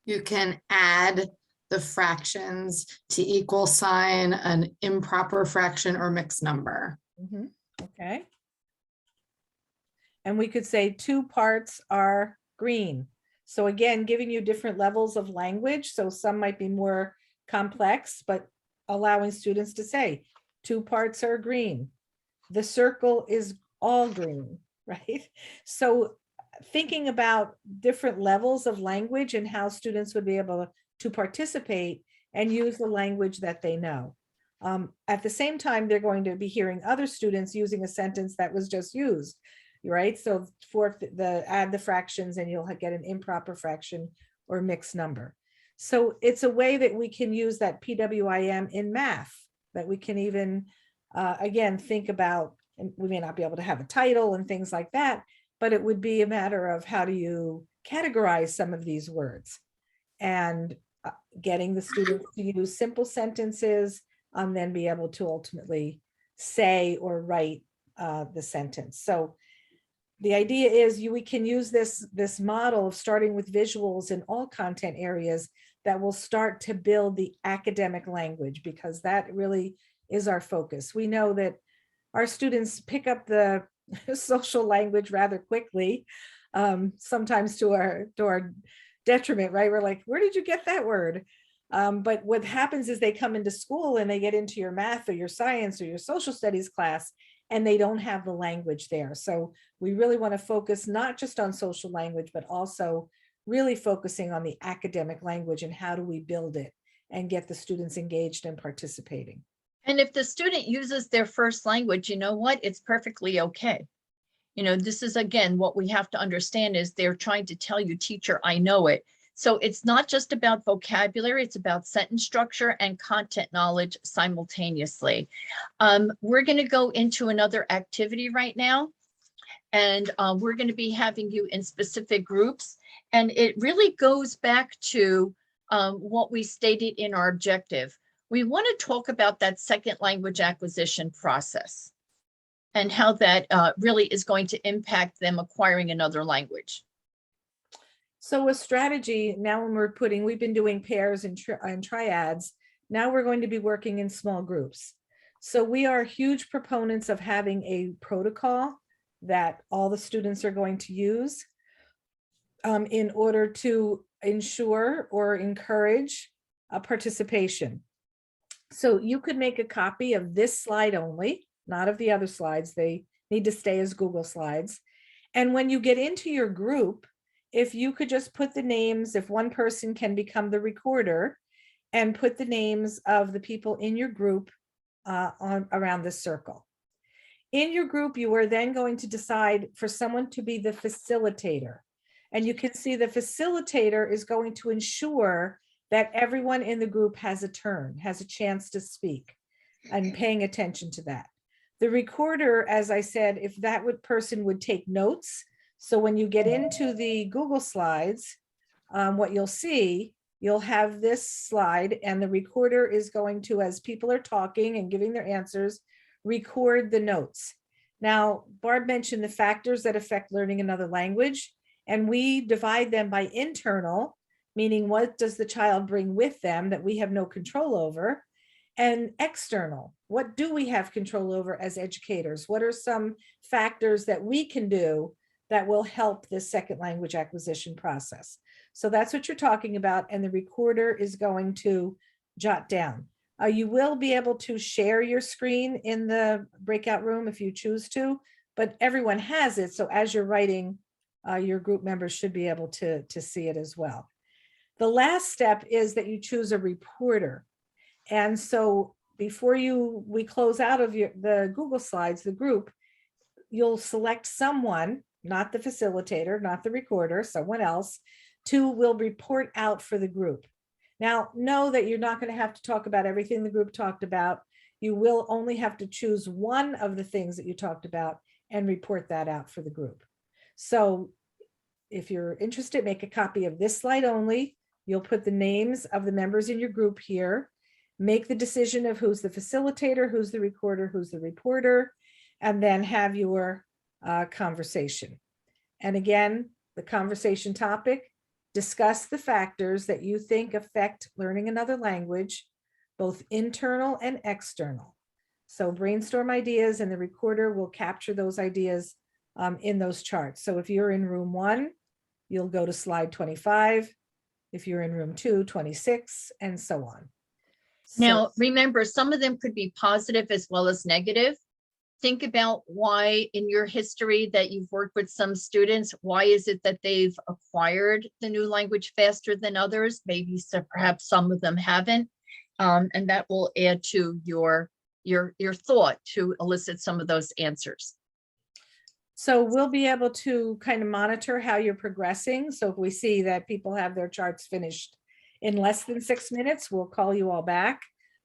K: You can add the fractions to equal sign an improper fraction or mixed number.
B: Okay. And we could say 2 parts are green. So again, giving you different levels of language. So some might be more complex, but allowing students to say 2 parts are green. The circle is all green, right? So thinking about different levels of language and how students would be able to participate and use the language that they know. At the same time, they're going to be hearing other students using a sentence that was just used, right? So for the add the fractions and you'll get an improper fraction or mixed number. So it's a way that we can use that PWIM in math, that we can even, again, think about, and we may not be able to have a title and things like that, but it would be a matter of how do you categorize some of these words and getting the students to use simple sentences and then be able to ultimately say or write the sentence. So the idea is we can use this model of starting with visuals in all content areas that will start to build the academic language, because that really is our focus. We know that our students pick up the social language rather quickly, sometimes to our detriment, right? We're like, where did you get that word? But what happens is they come into school and they get into your math or your science or your social studies class, and they don't have the language there. So we really want to focus not just on social language, but also really focusing on the academic language and how do we build it and get the students engaged and participating.
A: And if the student uses their first language, you know what? It's perfectly okay. You know, this is, again, what we have to understand is they're trying to tell you, teacher, I know it. So it's not just about vocabulary, it's about sentence structure and content knowledge simultaneously. We're going to go into another activity right now, and we're going to be having you in specific groups. And it really goes back to what we stated in our objective. We want to talk about that second language acquisition process and how that really is going to impact them acquiring another language.
B: So a strategy now when we've been doing pairs and triads, now we're going to be working in small groups. So we are huge proponents of having a protocol that all the students are going to use in order to ensure or encourage participation. So you could make a copy of this slide only, not of the other slides. They need to stay as Google Slides. And when you get into your group, if you could just put the names, if one person can become the recorder and put the names of the people in your group around the circle. In your group, you are then going to decide for someone to be the facilitator. And you can see the facilitator is going to ensure that everyone in the group has a turn, has a chance to speak, and paying attention to that. The recorder, as I said, if that person would take notes. So when you get into the Google Slides, what you'll see, you'll have this slide and the recorder is going to, as people are talking and giving their answers, record the notes. Now, Barb mentioned the factors that affect learning another language, and we divide them by internal, meaning what does the child bring with them that we have no control over, and external, what do we have control over as educators? What are some factors that we can do that will help this second language acquisition process? So that's what you're talking about, and the recorder is going to jot down. You will be able to share your screen in the breakout room if you choose to, but everyone has it. So as you're writing, your group members should be able to see it as well. The last step is that you choose a reporter. And so before we close out of the Google Slides, the group, you'll select someone, not the facilitator, not the recorder, someone else, who will report out for the group. Now, know that you're not going to have to talk about everything the group talked about. You will only have to choose one of the things that you talked about and report that out for the group. So if you're interested, make a copy of this slide only. You'll put the names of the members in your group here. Make the decision of who's the facilitator, who's the recorder, who's the reporter, and then have your conversation. And again, the conversation topic, discuss the factors that you think affect learning another language, both internal and external. So brainstorm ideas, and the recorder will capture those ideas in those charts. So if you're in room 1, you'll go to slide 25. If you're in room 2, 26, and so on.
A: Now, remember, some of them could be positive as well as negative. Think about why in your history that you've worked with some students, why is it that they've acquired the new language faster than others? Maybe so perhaps some of them haven't. And that will add to your thought to elicit some of those answers.
B: So we'll be able to kind of monitor how you're progressing. So if we see that people have their charts finished in less than 6 minutes, we'll call you all back.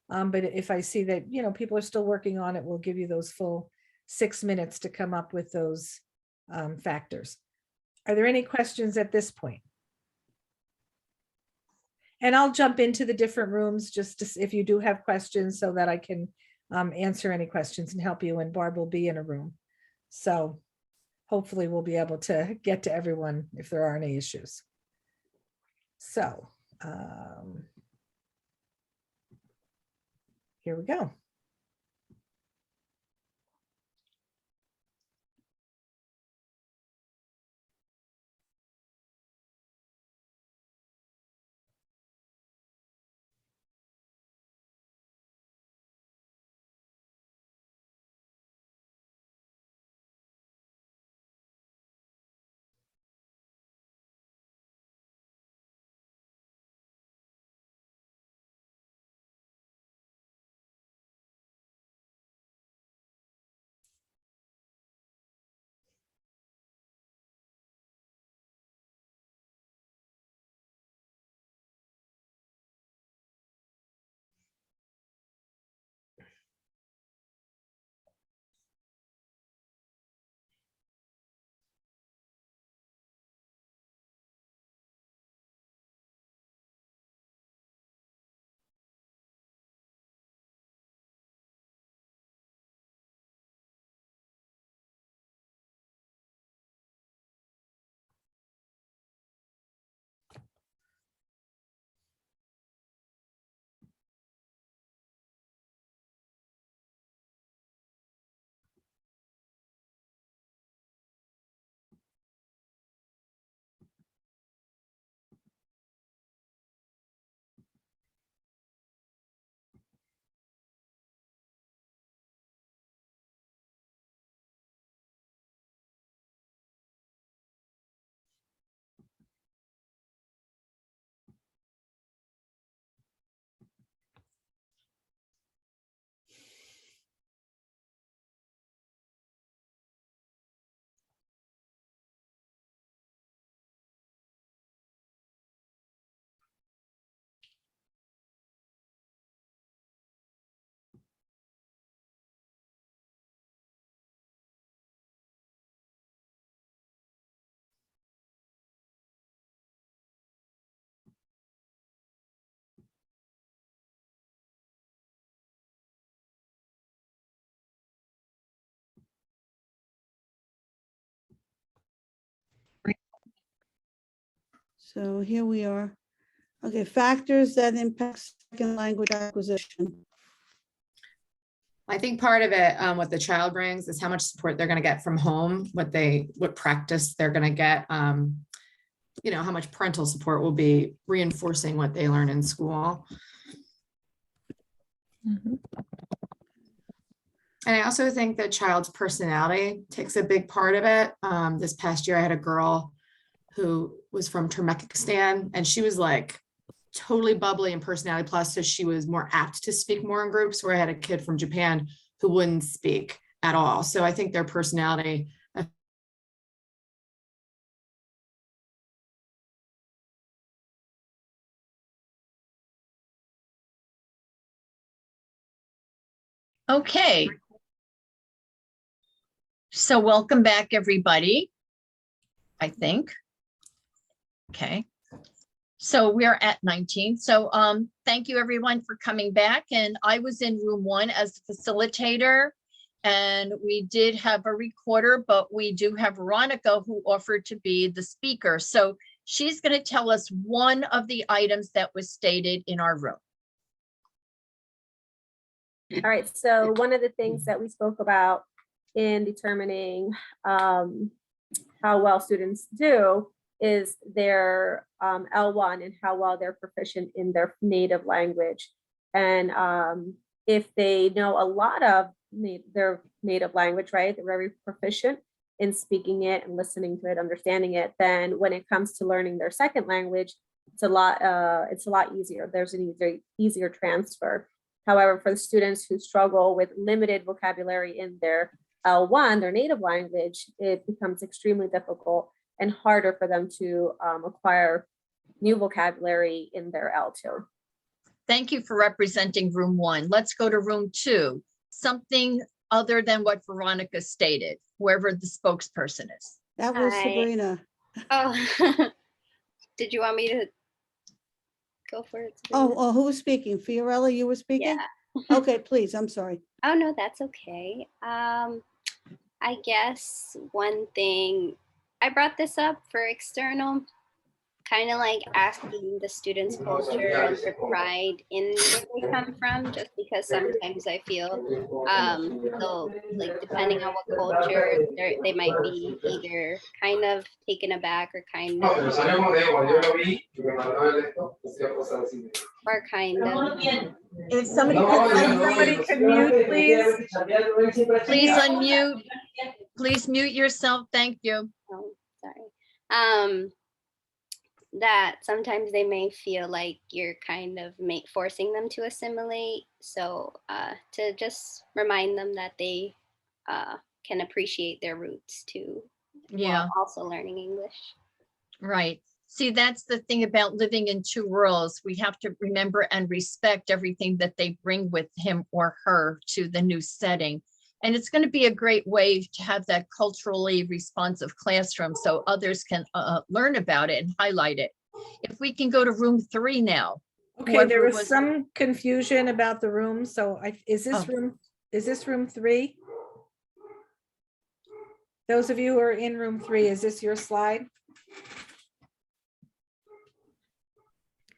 B: But if I see that, people are still working on it, we'll give you those full 6 minutes to come up with those factors. Are there any questions at this point? And I'll jump into the different rooms just to, if you do have questions, so that I can answer any questions and help you, and Barb will be in a room. So hopefully we'll be able to get to everyone if there are any issues. So here we go.
G: So here we are. Okay, factors that impact second language acquisition.
K: I think part of it, what the child brings is how much support they're going to get from home, what practice they're going to get, you know, how much parental support will be reinforcing what they learn in school.
B: Mhm.
K: And I also think that child's personality takes a big part of it. This past year, I had a girl who was from Turkmenistan, and she was like totally bubbly and personality plus, so she was more apt to speak more in groups, where I had a kid from Japan who wouldn't speak at all. So I think their personality.
A: Okay. So welcome back, everybody, I think. Okay. So we're at 19. So thank you everyone for coming back. And I was in room 1 as the facilitator, and we did have a recorder, but we do have Veronica who offered to be the speaker. So she's going to tell us one of the items that was stated in our room.
F: All right, so one of the things that we spoke about in determining how well students do is their L1 and how well they're proficient in their native language. And if they know a lot of their native language, right, they're very proficient in speaking it and listening to it, understanding it, then when it comes to learning their second language, it's a lot easier. There's an easier transfer. However, for the students who struggle with limited vocabulary in their L1, their native language, it becomes extremely difficult and harder for them to acquire new vocabulary in their L2.
A: Thank you for representing room 1. Let's go to room 2. Something other than what Veronica stated, whoever the spokesperson is.
G: That was
C: Hi.
G: Sabrina.
C: Oh, did you want me to go for it?
G: Oh, who was speaking? Fiorella, you were speaking?
C: Yeah.
G: Okay, please, I'm sorry.
C: Oh, no, that's okay. I guess one thing, I brought this up for external, kind of like asking the students' culture and their pride in where they come from, just because sometimes I feel, so like depending on what culture, they might be either kind of taken aback or kind of,
A: If somebody
B: Could mute, please.
A: please unmute, please mute yourself. Thank you.
C: oh, sorry. That sometimes they may feel like you're kind of forcing them to assimilate. So to just remind them that they can appreciate their roots too,
A: Yeah,
C: while also learning English.
A: right. See, that's the thing about living in 2 worlds. We have to remember and respect everything that they bring with him or her to the new setting. And it's going to be a great way to have that culturally responsive classroom so others can learn about it and highlight it. If we can go to room 3 now.
B: Okay, there
A: Whoever
B: was some confusion about the room, so is this
A: Oh.
B: room 3? Those of you who are in room 3, is this your slide?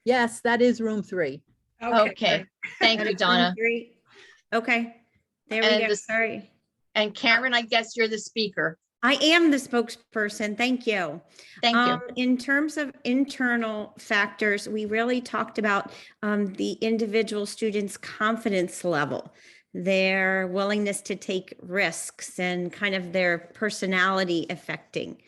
J: Yes, that is room 3.
A: Okay, thank you, Donna.
I: Okay, there we
A: And
I: go.
A: this-
I: Sorry.
A: And Karen, I guess you're the speaker.
I: I am the spokesperson. Thank you.
A: Thank you.
I: In terms of internal factors, we really talked about the individual students' confidence level, their willingness to take risks, and kind of their personality affecting.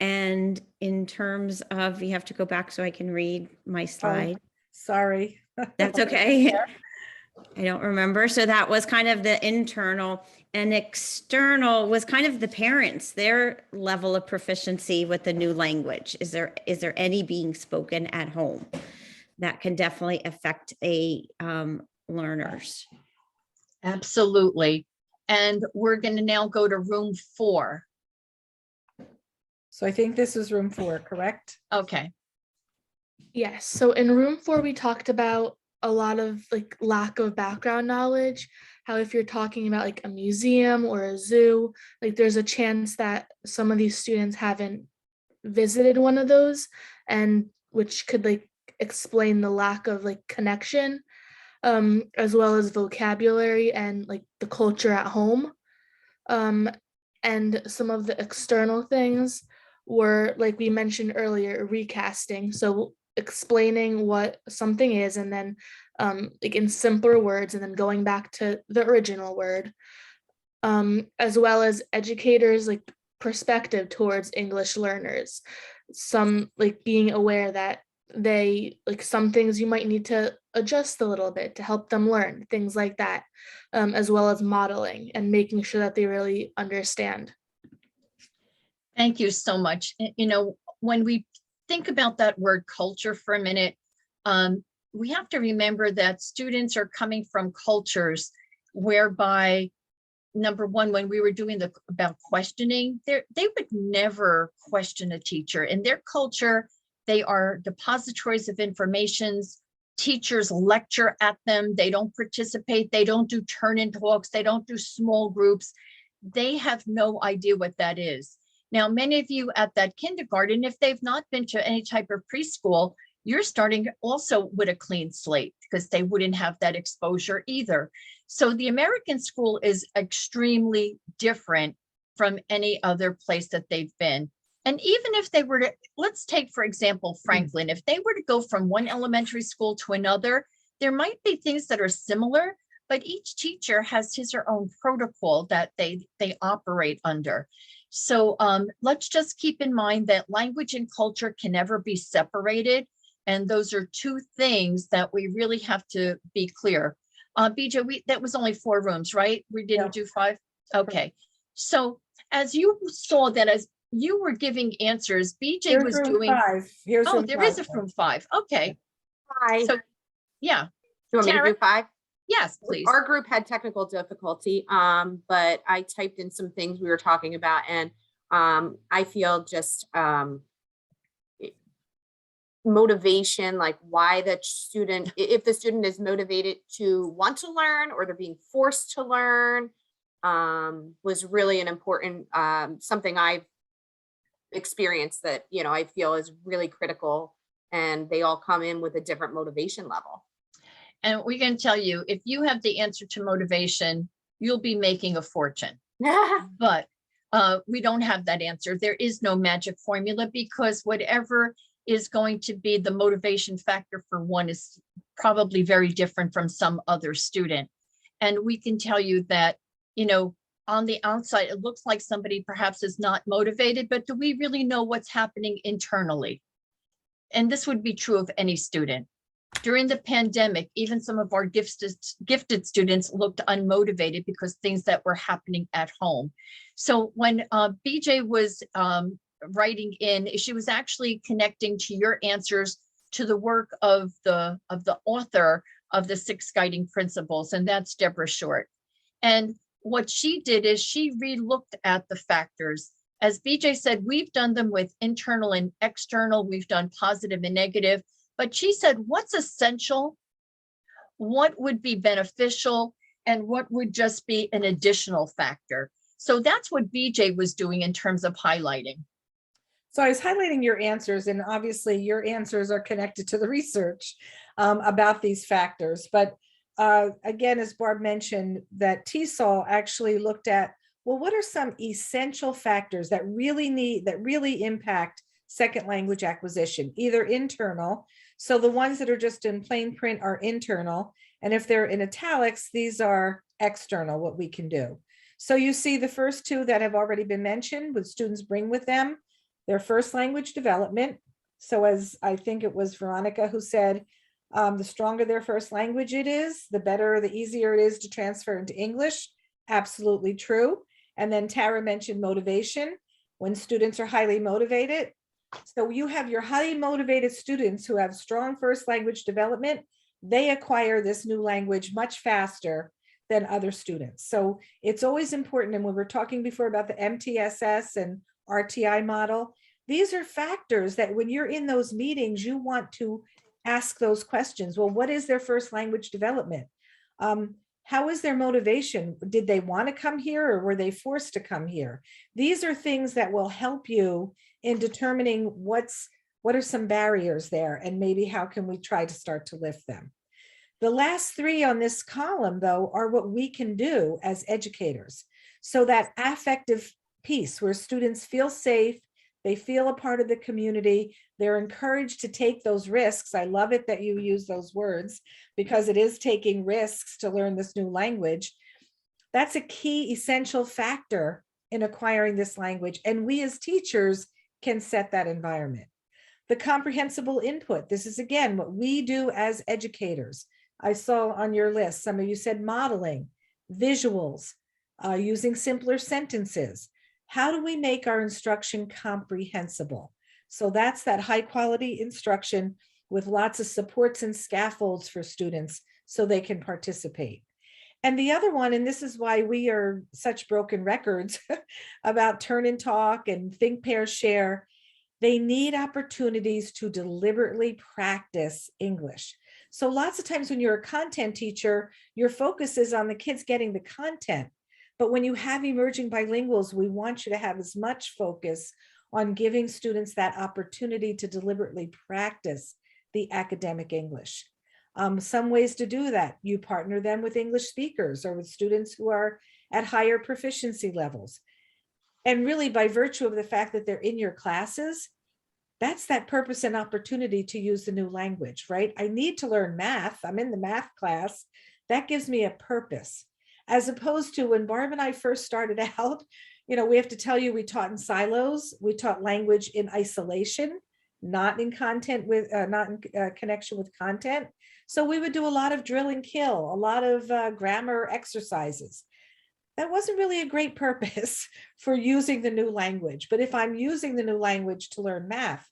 I: And in terms of, you have to go back so I can read my slide.
B: Sorry.
I: That's okay. I don't remember. So that was kind of the internal, and external was kind of the parents, their level of proficiency with the new language. Is there any being spoken at home? That can definitely affect learners.
A: Absolutely. And we're going to now go to room 4.
B: So I think this is room 4, correct?
A: Okay.
L: Yes. So in room 4, we talked about a lot of like lack of background knowledge, how if you're talking about like a museum or a zoo, like there's a chance that some of these students haven't visited one of those, and which could like explain the lack of like connection, as well as vocabulary and like the culture at home. And some of the external things were, like we mentioned earlier, recasting. So explaining what something is, and then like in simpler words, and then going back to the original word, as well as educators like perspective towards English learners. Some like being aware that they like some things you might need to adjust a little bit to help them learn, things like that, as well as modeling and making sure that they really understand.
A: Thank you so much. You know, when we think about that word culture for a minute, we have to remember that students are coming from cultures whereby, number one, when we were doing about questioning, they would never question a teacher. In their culture, they are depositories of information. Teachers lecture at them. They don't participate. They don't do turn-in talks. They don't do small groups. They have no idea what that is. Now, many of you at that kindergarten, if they've not been to any type of preschool, you're starting also with a clean slate because they wouldn't have that exposure either. So the American school is extremely different from any other place that they've been. And even if they were to, let's take, for example, Franklin, if they were to go from one elementary school to another, there might be things that are similar, but each teacher has his or her own protocol that they operate under. So let's just keep in mind that language and culture can never be separated. And those are two things that we really have to be clear. BJ, that was only 4 rooms, right? We didn't do 5? Okay. So as you saw that as you were giving answers, BJ was doing
B: 5. Here's
A: oh,
B: room
A: there
B: 5.
A: is a room 5. Okay.
M: Hi.
A: So yeah.
M: You want me to
A: Tara?
M: do 5?
A: Yes, please.
M: Our group had technical difficulty, but I typed in some things we were talking about, and I feel just motivation, like why the student, if the student is motivated to want to learn or they're being forced to learn, was really an important something I've experienced that, you know, I feel is really critical, and they all come in with a different motivation level.
A: And we can tell you, if you have the answer to motivation, you'll be making a fortune. But we don't have that answer. There is no magic formula, because whatever is going to be the motivation factor for one is probably very different from some other student. And we can tell you that, you know, on the outside, it looks like somebody perhaps is not motivated, but do we really know what's happening internally? And this would be true of any student. During the pandemic, even some of our gifted students looked unmotivated because things that were happening at home. So when BJ was writing in, she was actually connecting to your answers to the work of the author of the 6 guiding principles, and that's Deborah Short. And what she did is she re-looked at the factors. As BJ said, we've done them with internal and external, we've done positive and negative, but she said, what's essential, what would be beneficial, and what would just be an additional factor. So that's what BJ was doing in terms of highlighting.
B: So I was highlighting your answers, and obviously your answers are connected to the research about these factors. But again, as Barb mentioned, that TESOL actually looked at, well, what are some essential factors that really impact second language acquisition, either internal. So the ones that are just in plain print are internal. And if they're in italics, these are external, what we can do. So you see the first 2 that have already been mentioned, what students bring with them, their first language development. So as I think it was Veronica who said, the stronger their first language it is, the better, the easier it is to transfer into English. Absolutely true. And then Tara mentioned motivation. When students are highly motivated, so you have your highly motivated students who have strong first language development, they acquire this new language much faster than other students. So it's always important, and when we're talking before about the MTSS and RTI model, these are factors that when you're in those meetings, you want to ask those questions. Well, what is their first language development? How is their motivation? Did they want to come here, or were they forced to come here? These are things that will help you in determining what are some barriers there, and maybe how can we try to start to lift them. The last three on this column, though, are what we can do as educators. So that affective piece where students feel safe, they feel a part of the community, they're encouraged to take those risks. I love it that you use those words, because it is taking risks to learn this new language. That's a key essential factor in acquiring this language. And we as teachers can set that environment. The comprehensible input. This is, again, what we do as educators. I saw on your list, some of you said modeling, visuals, using simpler sentences. How do we make our instruction comprehensible? So that's that high quality instruction with lots of supports and scaffolds for students so they can participate. And the other one, and this is why we are such broken records about turn and talk and think, pair, share, they need opportunities to deliberately practice English. So lots of times when you're a content teacher, your focus is on the kids getting the content. But when you have emerging bilinguals, we want you to have as much focus on giving students that opportunity to deliberately practice the academic English. Some ways to do that, you partner them with English speakers or with students who are at higher proficiency levels. And really, by virtue of the fact that they're in your classes, that's that purpose and opportunity to use the new language, right? I need to learn math. I'm in the math class. That gives me a purpose. As opposed to when Barb and I first started out, you know, we have to tell you, we taught in silos. We taught language in isolation, not in content with, not in connection with content. So we would do a lot of drill and kill, a lot of grammar exercises. That wasn't really a great purpose for using the new language. But if I'm using the new language to learn math,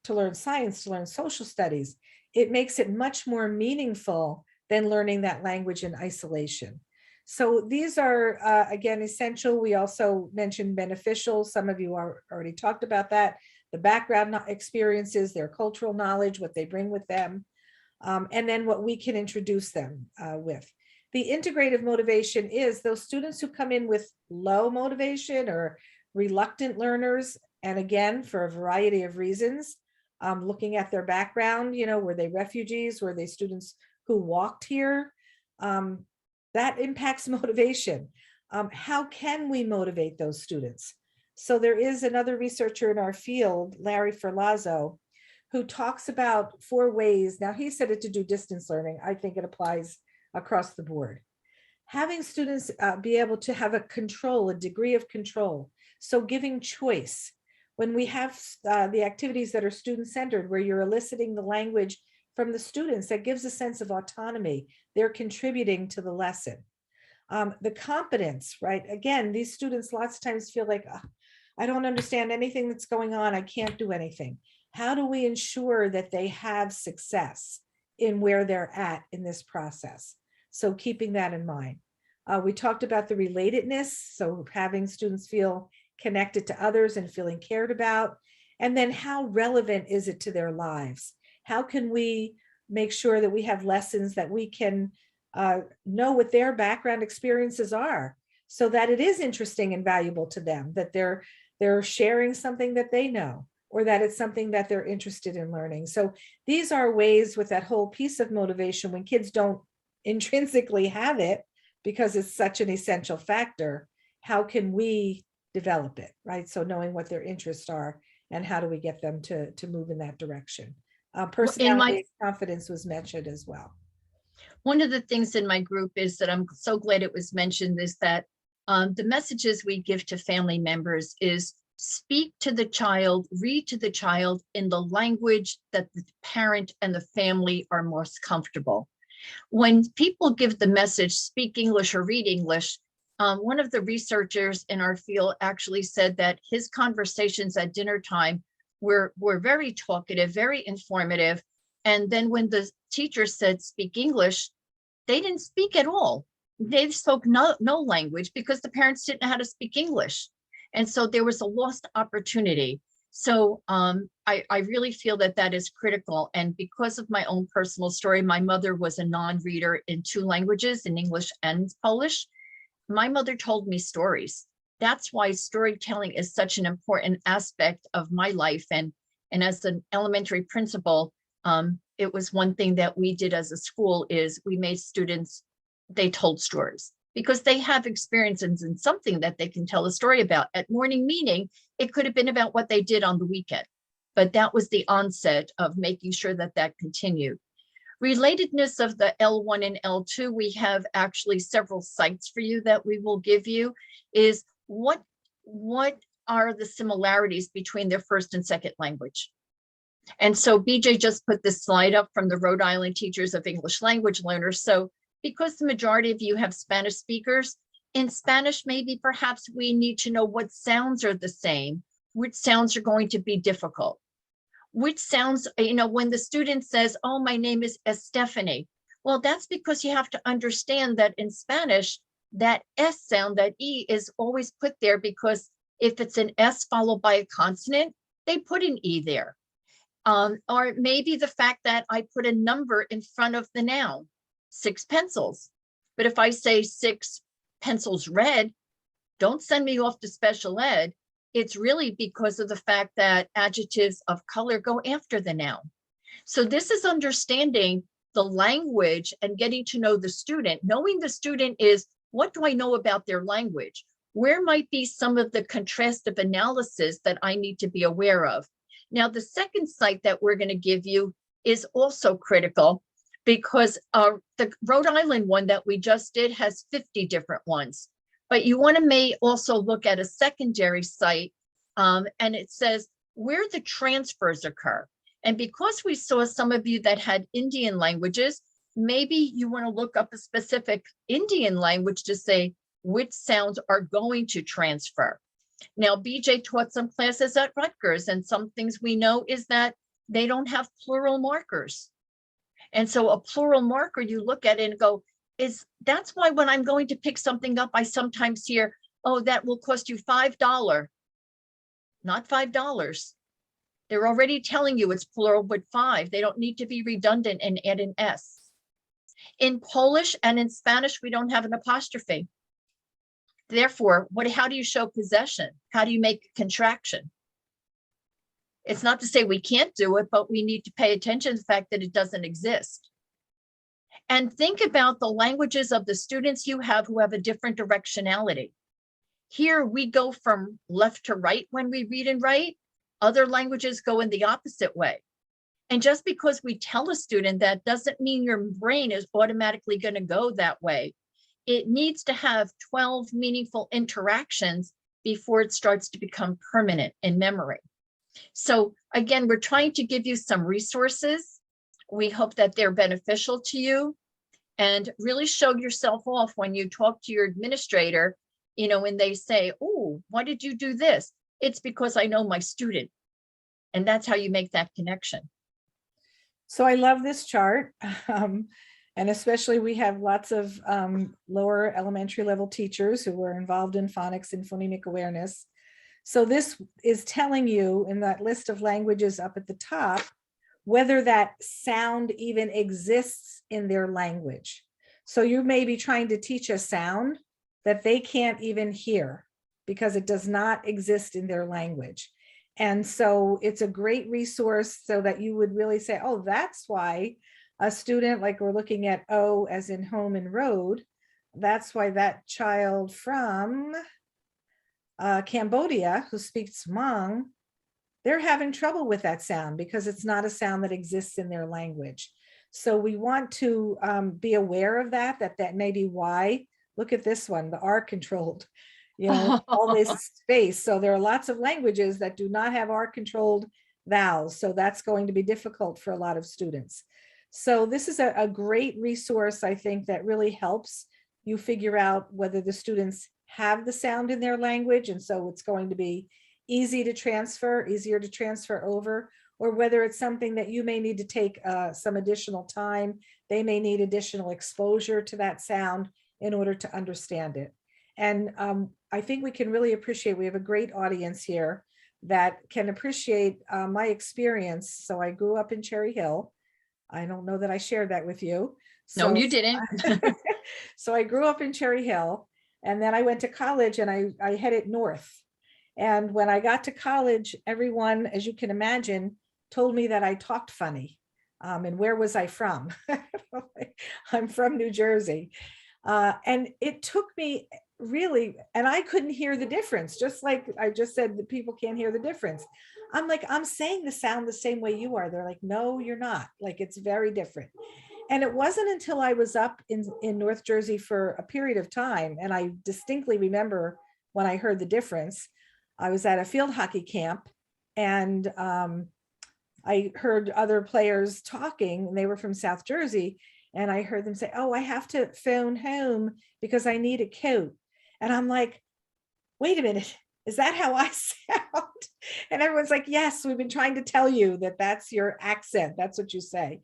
B: to learn science, to learn social studies, it makes it much more meaningful than learning that language in isolation. So these are, again, essential. We also mentioned beneficial. Some of you already talked about that. The background experiences, their cultural knowledge, what they bring with them, and then what we can introduce them with. The integrative motivation is those students who come in with low motivation or reluctant learners, and again, for a variety of reasons, looking at their background, you know, were they refugees? Were they students who walked here? That impacts motivation. How can we motivate those students? So there is another researcher in our field, Larry Ferlazzo, who talks about 4 ways. Now, he said it to do distance learning. I think it applies across the board. Having students be able to have a control, a degree of control. So giving choice. When we have the activities that are student-centered, where you're eliciting the language from the students, that gives a sense of autonomy. They're contributing to the lesson. The competence, right? Again, these students lots of times feel like, oh, I don't understand anything that's going on. I can't do anything. How do we ensure that they have success in where they're at in this process? So keeping that in mind. We talked about the relatedness. So having students feel connected to others and feeling cared about. And then how relevant is it to their lives? How can we make sure that we have lessons that we can know what their background experiences are, so that it is interesting and valuable to them, that they're sharing something that they know, or that it's something that they're interested in learning. So these are ways with that whole piece of motivation when kids don't intrinsically have it because it's such an essential factor. How can we develop it, right? So knowing what their interests are and how do we get them to move in that direction. Personality and confidence was mentioned as well.
A: One of the things in my group is that I'm so glad it was mentioned is that the messages we give to family members is speak to the child, read to the child in the language that the parent and the family are most comfortable. When people give the message, speak English or read English, one of the researchers in our field actually said that his conversations at dinner time were very talkative, very informative. And then when the teacher said speak English, they didn't speak at all. They spoke no language because the parents didn't know how to speak English. And so there was a lost opportunity. So I really feel that that is critical. And because of my own personal story, my mother was a non-reader in 2 languages, in English and Polish. My mother told me stories. That's why storytelling is such an important aspect of my life. And as an elementary principal, it was one thing that we did as a school is we made students, they told stories because they have experiences in something that they can tell a story about. At morning meeting, it could have been about what they did on the weekend, but that was the onset of making sure that that continued. Relatedness of the L1 and L2, we have actually several sites for you that we will give you, is what are the similarities between their first and second language? And so BJ just put this slide up from the Rhode Island Teachers of English Language Learners. So because the majority of you have Spanish speakers, in Spanish, maybe perhaps we need to know what sounds are the same, which sounds are going to be difficult. Which sounds, when the student says, oh, my name is Estefany. Well, that's because you have to understand that in Spanish, that S sound, that E is always put there because if it's an S followed by a consonant, they put an E there. Or maybe the fact that I put a number in front of the noun, 6 pencils. But if I say 6 pencils red, don't send me off to special ed. It's really because of the fact that adjectives of color go after the noun. So this is understanding the language and getting to know the student. Knowing the student is, what do I know about their language? Where might be some of the contrastive analysis that I need to be aware of? Now, the second site that we're going to give you is also critical because the Rhode Island one that we just did has 50 different ones. But you want to may also look at a secondary site, and it says where the transfers occur. And because we saw some of you that had Indian languages, maybe you want to look up a specific Indian language to say which sounds are going to transfer. Now, BJ taught some classes at Rutgers, and some things we know is that they don't have plural markers. And so a plural marker, you look at it and go, that's why when I'm going to pick something up, I sometimes hear, oh, that will cost you $5, not $5. They're already telling you it's plural, but 5. They don't need to be redundant and add an S. In Polish and in Spanish, we don't have an apostrophe. Therefore, how do you show possession? How do you make contraction? It's not to say we can't do it, but we need to pay attention to the fact that it doesn't exist. And think about the languages of the students you have who have a different directionality. Here we go from left to right when we read and write. Other languages go in the opposite way. And just because we tell a student that doesn't mean your brain is automatically going to go that way. It needs to have 12 meaningful interactions before it starts to become permanent in memory. So again, we're trying to give you some resources. We hope that they're beneficial to you, and really show yourself off when you talk to your administrator, when they say, oh, why did you do this? It's because I know my student. And that's how you make that connection.
B: So I love this chart. And especially we have lots of lower elementary level teachers who were involved in phonics and phonemic awareness. So this is telling you in that list of languages up at the top, whether that sound even exists in their language. So you may be trying to teach a sound that they can't even hear because it does not exist in their language. And so it's a great resource so that you would really say, oh, that's why a student, like we're looking at O as in home and road, that's why that child from Cambodia who speaks Hmong, they're having trouble with that sound because it's not a sound that exists in their language. So we want to be aware of that may be why. Look at this one, the R controlled, all this space. So there are lots of languages that do not have R controlled vowels. So that's going to be difficult for a lot of students. So this is a great resource, I think, that really helps you figure out whether the students have the sound in their language. And so it's going to be easier to transfer over, or whether it's something that you may need to take some additional time. They may need additional exposure to that sound in order to understand it. And I think we can really appreciate, we have a great audience here that can appreciate my experience. So I grew up in Cherry Hill. I don't know that I shared that with you.
A: No, you didn't.
B: So I grew up in Cherry Hill. And then I went to college and I headed north. And when I got to college, everyone, as you can imagine, told me that I talked funny. And where was I from? I'm from New Jersey. And it took me really, and I couldn't hear the difference, just like I just said, that people can't hear the difference. I'm like, I'm saying the sound the same way you are. They're like, no, you're not. Like, it's very different. And it wasn't until I was up in North Jersey for a period of time, and I distinctly remember when I heard the difference. I was at a field hockey camp, and I heard other players talking, and they were from South Jersey, and I heard them say, oh, I have to phone home because I need a coat. And I'm like, wait a minute, is that how I sound? And everyone's like, yes, we've been trying to tell you that that's your accent. That's what you say.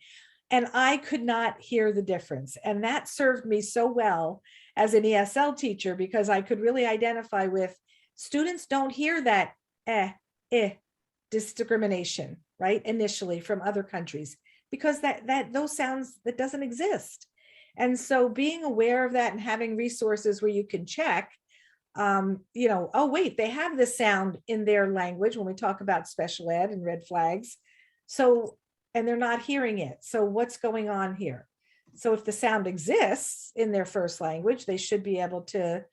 B: And I could not hear the difference. And that served me so well as an ESL teacher, because I could really identify with students don't hear that discrimination, right? Initially from other countries, because those sounds, that doesn't exist. And so being aware of that and having resources where you can check, oh, wait, they have this sound in their language when we talk about special ed and red flags. So, and they're not hearing it. So what's going on here? So if the sound exists in their first language, they should be able to,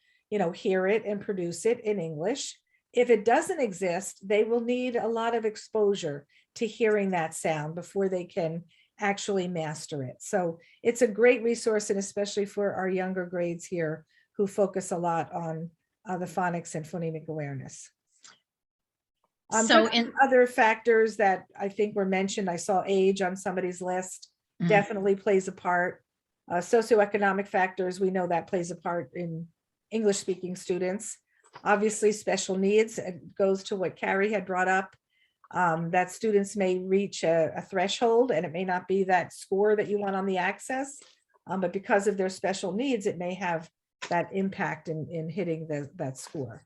B: hear it and produce it in English. If it doesn't exist, they will need a lot of exposure to hearing that sound before they can actually master it. So it's a great resource, and especially for our younger grades here who focus a lot on the phonics and phonemic awareness.
A: So
B: Just
A: in
B: other factors that I think were mentioned, I saw age on somebody's list, definitely plays a part. Socioeconomic factors, we know that plays a part in English speaking students. Obviously special needs, it goes to what Carrie had brought up, that students may reach a threshold, and it may not be that score that you want on the access, but because of their special needs, it may have that impact in hitting that score.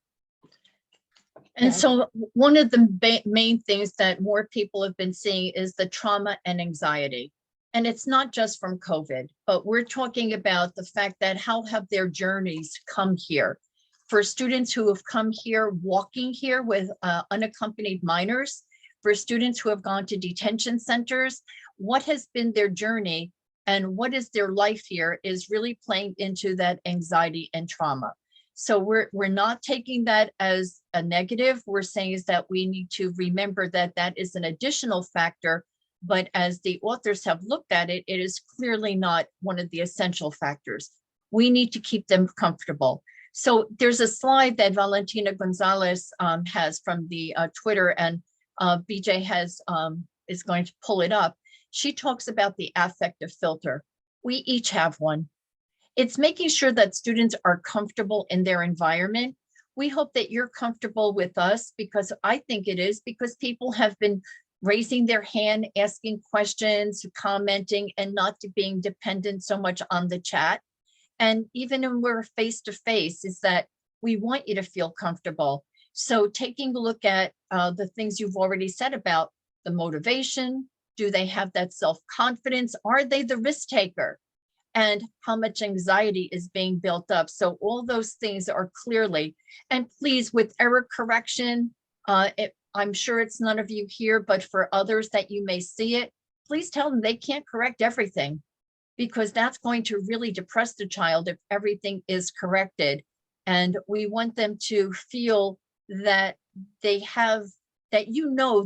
A: And so one of the main things that more people have been seeing is the trauma and anxiety. And it's not just from COVID, but we're talking about the fact that how have their journeys come here. For students who have come here, walking here with unaccompanied minors, for students who have gone to detention centers, what has been their journey and what is their life here is really playing into that anxiety and trauma. So we're not taking that as a negative. We're saying is that we need to remember that that is an additional factor, but as the authors have looked at it, it is clearly not one of the essential factors. We need to keep them comfortable. So there's a slide that Valentina Gonzalez has from the Twitter, and BJ is going to pull it up. She talks about the affective filter. We each have one. It's making sure that students are comfortable in their environment. We hope that you're comfortable with us, because I think it is, because people have been raising their hand, asking questions, commenting, and not being dependent so much on the chat. And even when we're face to face, is that we want you to feel comfortable. So taking a look at the things you've already said about the motivation, do they have that self-confidence? Are they the risk taker? And how much anxiety is being built up. So all those things are clearly, and please, with error correction, I'm sure it's none of you here, but for others that you may see it, please tell them they can't correct everything, because that's going to really depress the child if everything is corrected. And we want them to feel that they have, that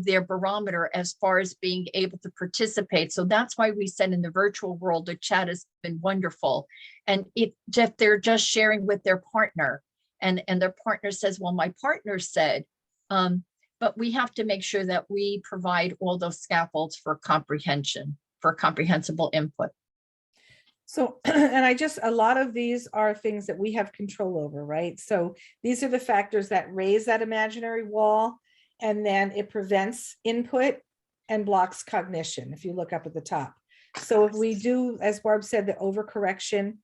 A: their barometer as far as being able to participate. So that's why we said in the virtual world, the chat has been wonderful. And if they're just sharing with their partner, and their partner says, well, my partner said, but we have to make sure that we provide all those scaffolds for comprehension, for comprehensible input.
B: So, and a lot of these are things that we have control over, right? So these are the factors that raise that imaginary wall, and then it prevents input and blocks cognition, if you look up at the top. So if we do, as Barb said, the overcorrection,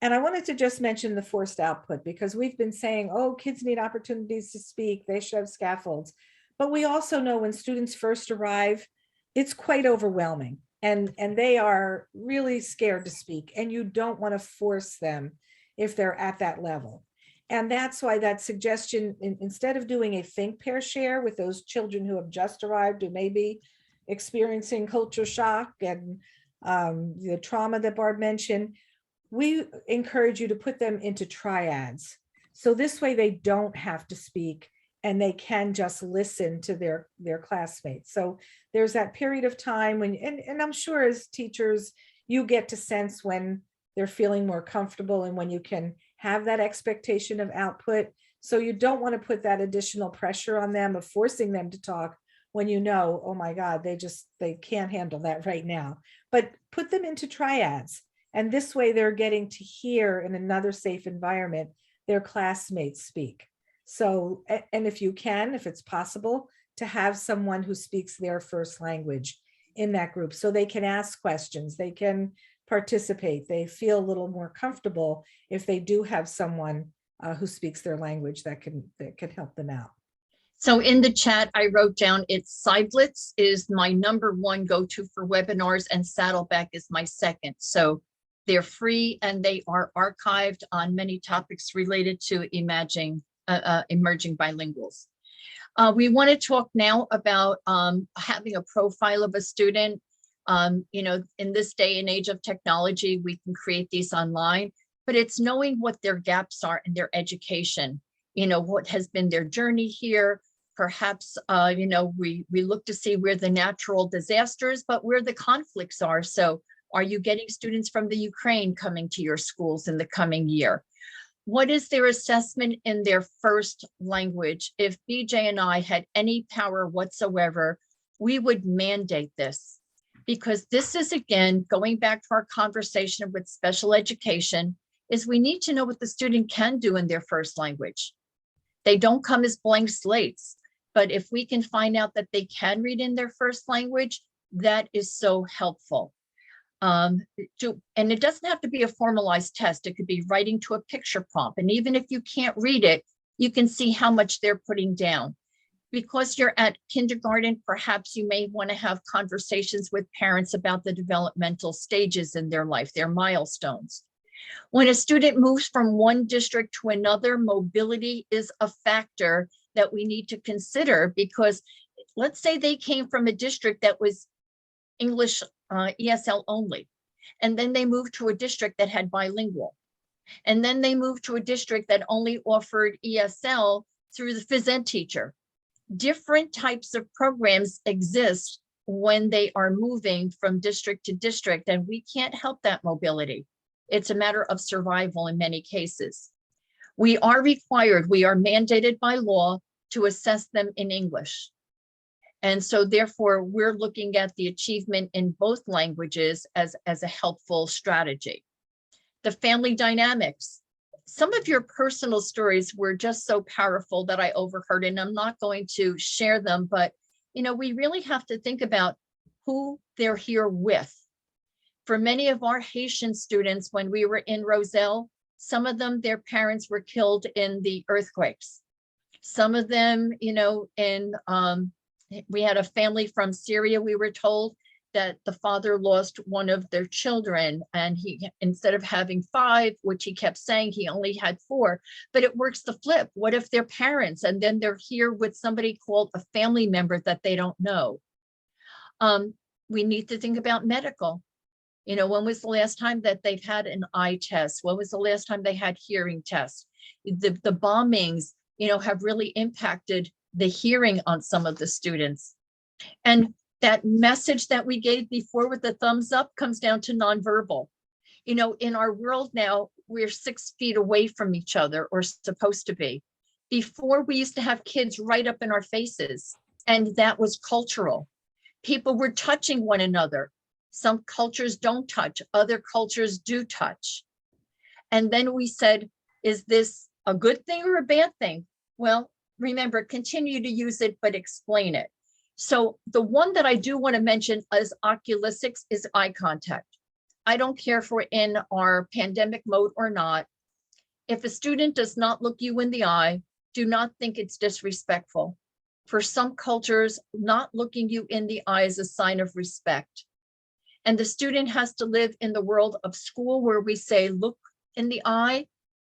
B: and I wanted to just mention the forced output, because we've been saying, oh, kids need opportunities to speak, they should have scaffolds. But we also know when students first arrive, it's quite overwhelming, and they are really scared to speak, and you don't want to force them if they're at that level. And that's why that suggestion, instead of doing a think pair share with those children who have just arrived, who may be experiencing culture shock and the trauma that Barb mentioned, we encourage you to put them into triads. So this way they don't have to speak and they can just listen to their classmates. So there's that period of time when, and I'm sure as teachers, you get to sense when they're feeling more comfortable and when you can have that expectation of output. So you don't want to put that additional pressure on them of forcing them to talk when you know, oh my God, they can't handle that right now. But put them into triads. And this way they're getting to hear in another safe environment their classmates speak. So, and if you can, if it's possible, to have someone who speaks their first language in that group so they can ask questions, they can participate, they feel a little more comfortable if they do have someone who speaks their language that can help them out.
A: So in the chat, I wrote down it's Sidelitz is my #1 go-to for webinars and Saddleback is my second. So they're free and they are archived on many topics related to emerging bilinguals. We want to talk now about having a profile of a student. You know, in this day and age of technology, we can create these online, but it's knowing what their gaps are in their education. You know, what has been their journey here. Perhaps, you know, we look to see where the natural disasters, but where the conflicts are. So are you getting students from the Ukraine coming to your schools in the coming year? What is their assessment in their first language? If BJ and I had any power whatsoever, we would mandate this, because this is, again, going back to our conversation with special education, is we need to know what the student can do in their first language. They don't come as blank slates, but if we can find out that they can read in their first language, that is so helpful. And it doesn't have to be a formalized test. It could be writing to a picture prompt. And even if you can't read it, you can see how much they're putting down. Because you're at kindergarten, perhaps you may want to have conversations with parents about the developmental stages in their life, their milestones. When a student moves from one district to another, mobility is a factor that we need to consider, because let's say they came from a district that was English ESL only, and then they moved to a district that had bilingual, and then they moved to a district that only offered ESL through the phys ed teacher. Different types of programs exist when they are moving from district to district, and we can't help that mobility. It's a matter of survival in many cases. We are required, we are mandated by law to assess them in English. And so therefore, we're looking at the achievement in both languages as a helpful strategy. The family dynamics. Some of your personal stories were just so powerful that I overheard, and I'm not going to share them, but you know, we really have to think about who they're here with. For many of our Haitian students, when we were in Roselle, some of them, their parents were killed in the earthquakes. Some of them, you know, we had a family from Syria, we were told that the father lost one of their children, and he, instead of having 5, which he kept saying, he only had 4, but it works the flip. What if they're parents and then they're here with somebody called a family member that they don't know? We need to think about medical. You know, when was the last time that they've had an eye test? When was the last time they had hearing tests? The bombings, you know, have really impacted the hearing on some of the students. And that message that we gave before with the thumbs up comes down to nonverbal. You know, in our world now, we're 6 feet away from each other, or supposed to be. Before, we used to have kids right up in our faces, and that was cultural. People were touching one another. Some cultures don't touch, other cultures do touch. And then we said, is this a good thing or a bad thing? Well, remember, continue to use it, but explain it. So the one that I do want to mention as oculesics is eye contact. I don't care if we're in our pandemic mode or not. If a student does not look you in the eye, do not think it's disrespectful. For some cultures, not looking you in the eye is a sign of respect. And the student has to live in the world of school where we say, look in the eye,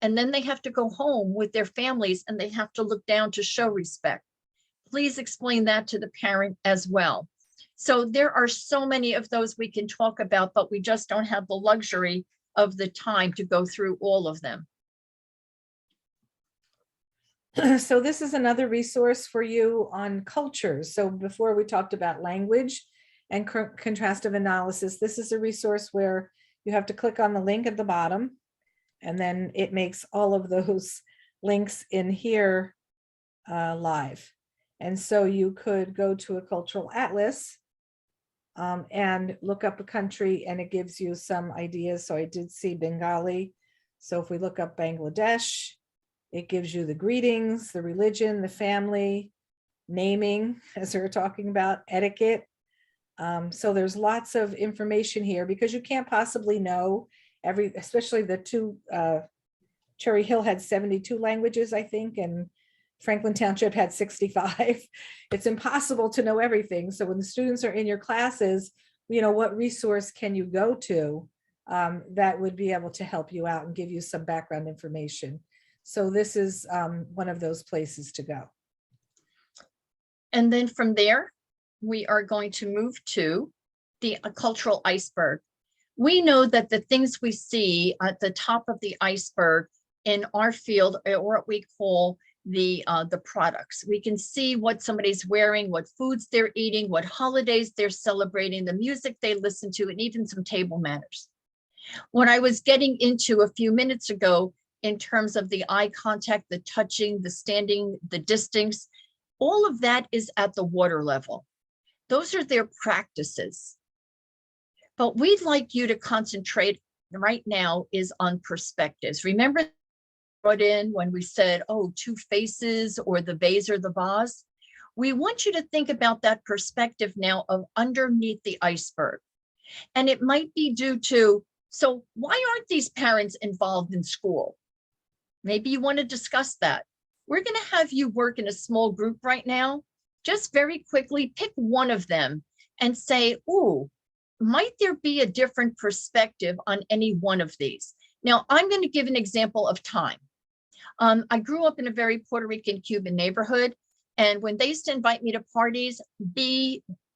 A: And then they have to go home with their families and they have to look down to show respect. Please explain that to the parent as well. So there are so many of those we can talk about, but we just don't have the luxury of the time to go through all of them.
B: So this is another resource for you on cultures. So before we talked about language and contrastive analysis, this is a resource where you have to click on the link at the bottom, and then it makes all of those links in here live. And so you could go to a cultural atlas and look up a country, and it gives you some ideas. So I did see Bengali. So if we look up Bangladesh, it gives you the greetings, the religion, the family, naming, as we were talking about, etiquette. So there's lots of information here because you can't possibly know especially the two, Cherry Hill had 72 languages, I think, and Franklin Township had 65. It's impossible to know everything. So when the students are in your classes, what resource can you go to that would be able to help you out and give you some background information? So this is one of those places to go.
A: And then from there, we are going to move to the cultural iceberg. We know that the things we see at the top of the iceberg in our field are what we call the products. We can see what somebody's wearing, what foods they're eating, what holidays they're celebrating, the music they listen to, and even some table manners. What I was getting into a few minutes ago in terms of the eye contact, the touching, the standing, the distance, all of that is at the water level. Those are their practices. But we'd like you to concentrate right now is on perspectives. Remember brought in when we said, oh, two faces or the vase or the vase? We want you to think about that perspective now of underneath the iceberg. And it might be due to, so why aren't these parents involved in school? Maybe you want to discuss that. We're going to have you work in a small group right now. Just very quickly pick one of them and say, ooh, might there be a different perspective on any one of these? Now, I'm going to give an example of time. I grew up in a very Puerto Rican Cuban neighborhood. And when they used to invite me to parties,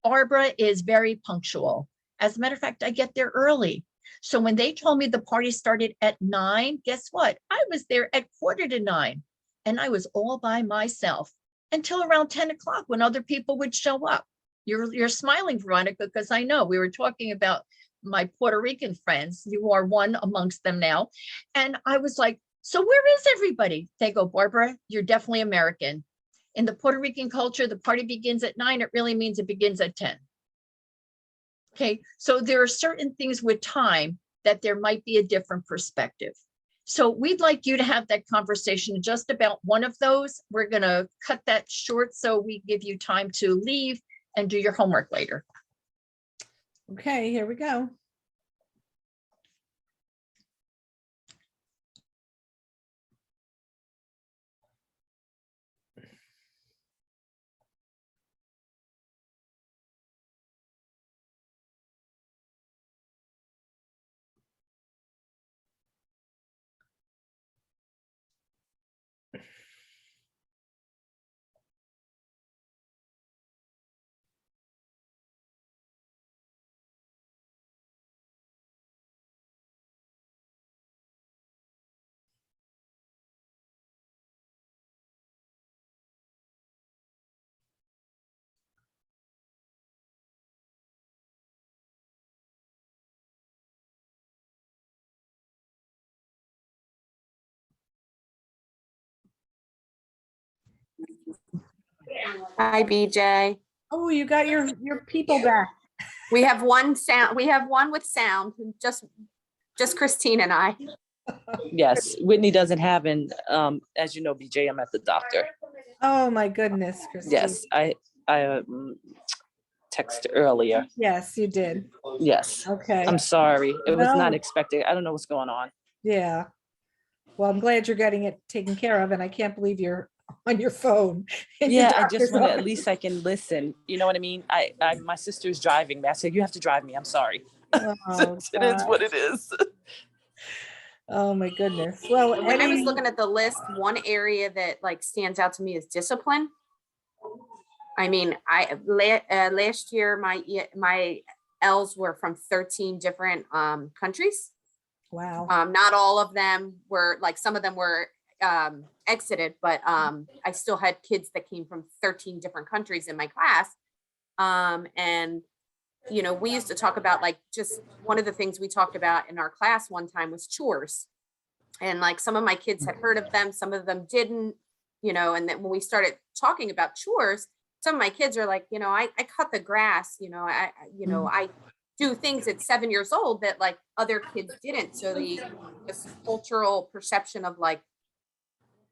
A: Barbara is very punctual. As a matter of fact, I get there early. So when they told me the party started at 9, guess what? I was there at 8:45, and I was all by myself until around 10 o'clock when other people would show up. You're smiling, Veronica, because I know we were talking about my Puerto Rican friends. You are one amongst them now. And I was like, so where is everybody? They go, Barbara, you're definitely American. In the Puerto Rican culture, the party begins at 9. It really means it begins at 10. Okay, so there are certain things with time that there might be a different perspective. So we'd like you to have that conversation just about one of those. We're going to cut that short so we give you time to leave and do your homework later.
B: Okay, here we go.
M: Hi, BJ.
B: Oh, you got your people back.
M: We have one sound. We have one with sound. Just Christine and I.
N: Yes, Whitney doesn't have, and as you know, BJ, I'm at the doctor.
B: Oh my goodness, Christine.
N: Yes, I texted earlier.
B: Yes, you did.
N: Yes.
B: Okay.
N: I'm sorry. It was
B: No.
N: not expected. I don't know what's going on.
B: Yeah. Well, I'm glad you're getting it taken care of, and I can't believe you're on your phone. in your
N: Yeah, I just
B: doctor's
N: want to, at
B: office.
N: least I can listen. You know what I mean? I my sister's driving me. I said, you have to drive me. I'm sorry.
B: Oh,
N: It is what it is.
B: Oh, my goodness. Well,
M: When I was
B: any,
M: looking at the list, one area that like stands out to me is discipline. I mean, last year, my L's were from 13 different countries.
B: wow.
M: Not all of them were, like, some of them were exited, but I still had kids that came from 13 different countries in my class. And, you know, we used to talk about, like, just one of the things we talked about in our class one time was chores. And like some of my kids had heard of them, some of them didn't, you know, and then when we started talking about chores, some of my kids are like, you know, I cut the grass, you know, I do things at 7 years old that like other kids didn't. So this cultural perception of like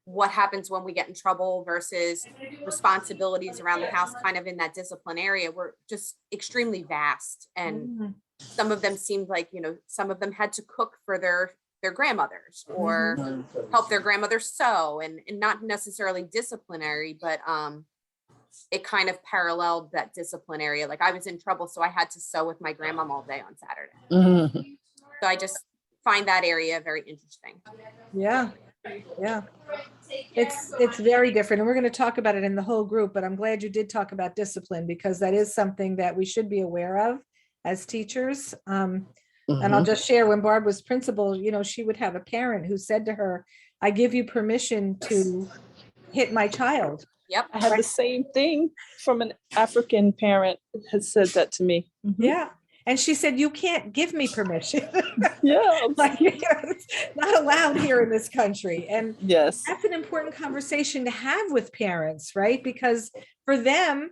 M: what happens when we get in trouble versus responsibilities around the house, kind of in that discipline area, were just extremely vast. And some of them seemed like, you know, some of them had to cook for their grandmothers or help their grandmother sew, and not necessarily disciplinary, but it kind of paralleled that discipline area. Like I was in trouble, so I had to sew with my grandmom all day on Saturday. So I just find that area very interesting.
B: Yeah. Yeah. It's very different. And we're going to talk about it in the whole group, but I'm glad you did talk about discipline, because that is something that we should be aware of as teachers. And I'll just share, when Barb was principal, you know, she would have a parent who said to her, I give you permission to hit my child.
M: Yep.
N: I had the same thing from an African parent has said that to me.
B: Yeah. And she said, you can't give me permission.
N: Yeah.
B: Like, you know, it's not allowed here in this country. And
N: yes,
B: that's an important conversation to have with parents, right? Because for them,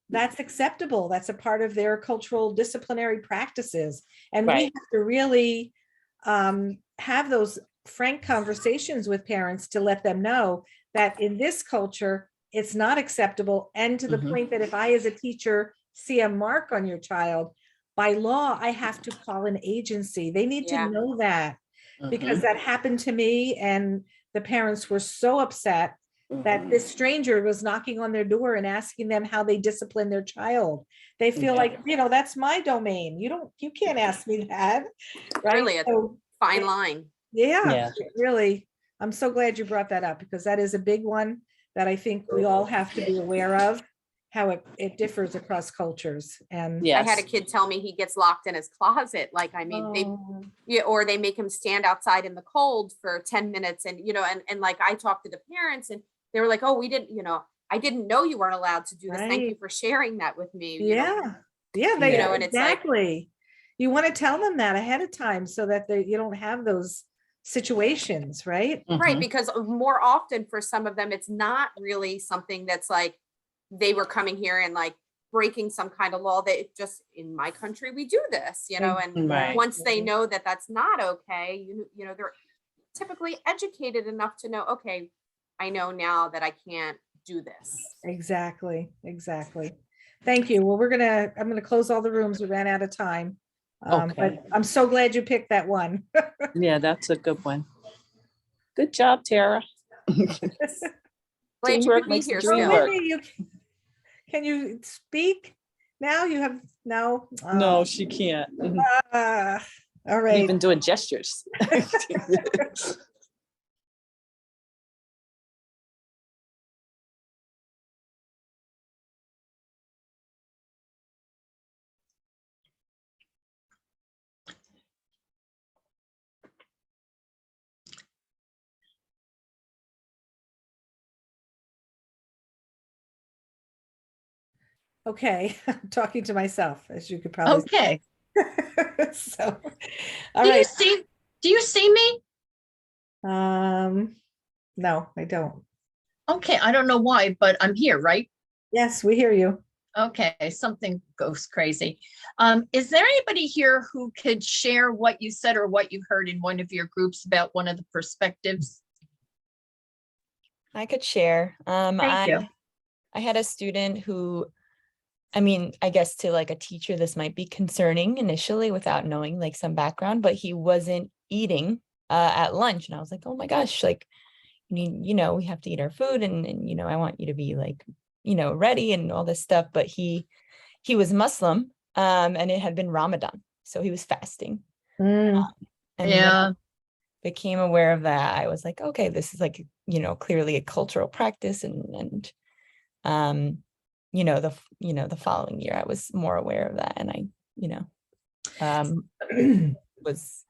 B: that's acceptable. That's a part of their cultural disciplinary practices. And we have to really have those frank conversations with parents to let them know that in this culture, it's not acceptable. And to the point that if I, as a teacher, see a mark on your child, by law, I have to call an agency. They need to know that, because that happened to me, and the parents were so upset that this stranger was knocking on their door and asking them how they discipline their child. They feel like, you know, that's my domain. You can't ask me that. Right?
M: Really a fine line.
B: Yeah, really. I'm so glad you brought that up, because that is a big one that I think we all have to be aware of, how it differs across cultures. And
M: I had a kid tell me he gets locked in his closet. Like, I mean, or they make him stand outside in the cold for 10 minutes. And, you know, and like I talked to the parents and they were like, oh, we didn't, you know, I didn't know you weren't allowed to do this. Thank you for sharing that with me. You know?
B: They,
M: you know, and it's
B: exactly.
M: like,
B: you want to tell them that ahead of time so that you don't have those situations, right?
M: Right, because more often for some of them, it's not really something that's like they were coming here and like breaking some kind of law. That it just, in my country, we do this, you know, and once they know that that's not okay, you know, they're typically educated enough to know, okay, I know now that I can't do this.
B: Exactly. Thank you. Well, I'm gonna close all the rooms. We ran out of time. But I'm so glad you picked that one.
N: yeah, that's a good one. Good job, Tara.
M: Glad you could be here still.
B: Wendy, can you speak now? You have no.
N: No, she can't.
B: All right.
N: You've been doing gestures.
B: Okay, I'm talking to myself, as you could probably.
A: Okay.
B: So, all right.
A: Do you see me?
B: No, I don't.
A: Okay, I don't know why, but I'm here, right?
B: Yes, we hear you.
A: Okay, something goes crazy. Is there anybody here who could share what you said or what you heard in one of your groups about one of the perspectives?
O: I could share.
A: Thank you.
O: I had a student who, I mean, I guess to like a teacher, this might be concerning initially without knowing like some background, but he wasn't eating at lunch. And I was like, oh my gosh, like, you know, we have to eat our food and, you know, I want you to be like, you know, ready and all this stuff. But he was Muslim and it had been Ramadan. So he was fasting.
A: Yeah.
O: became aware of that, I was like, okay, this is like, clearly a cultural practice, and the following year I was more aware of that, and I was.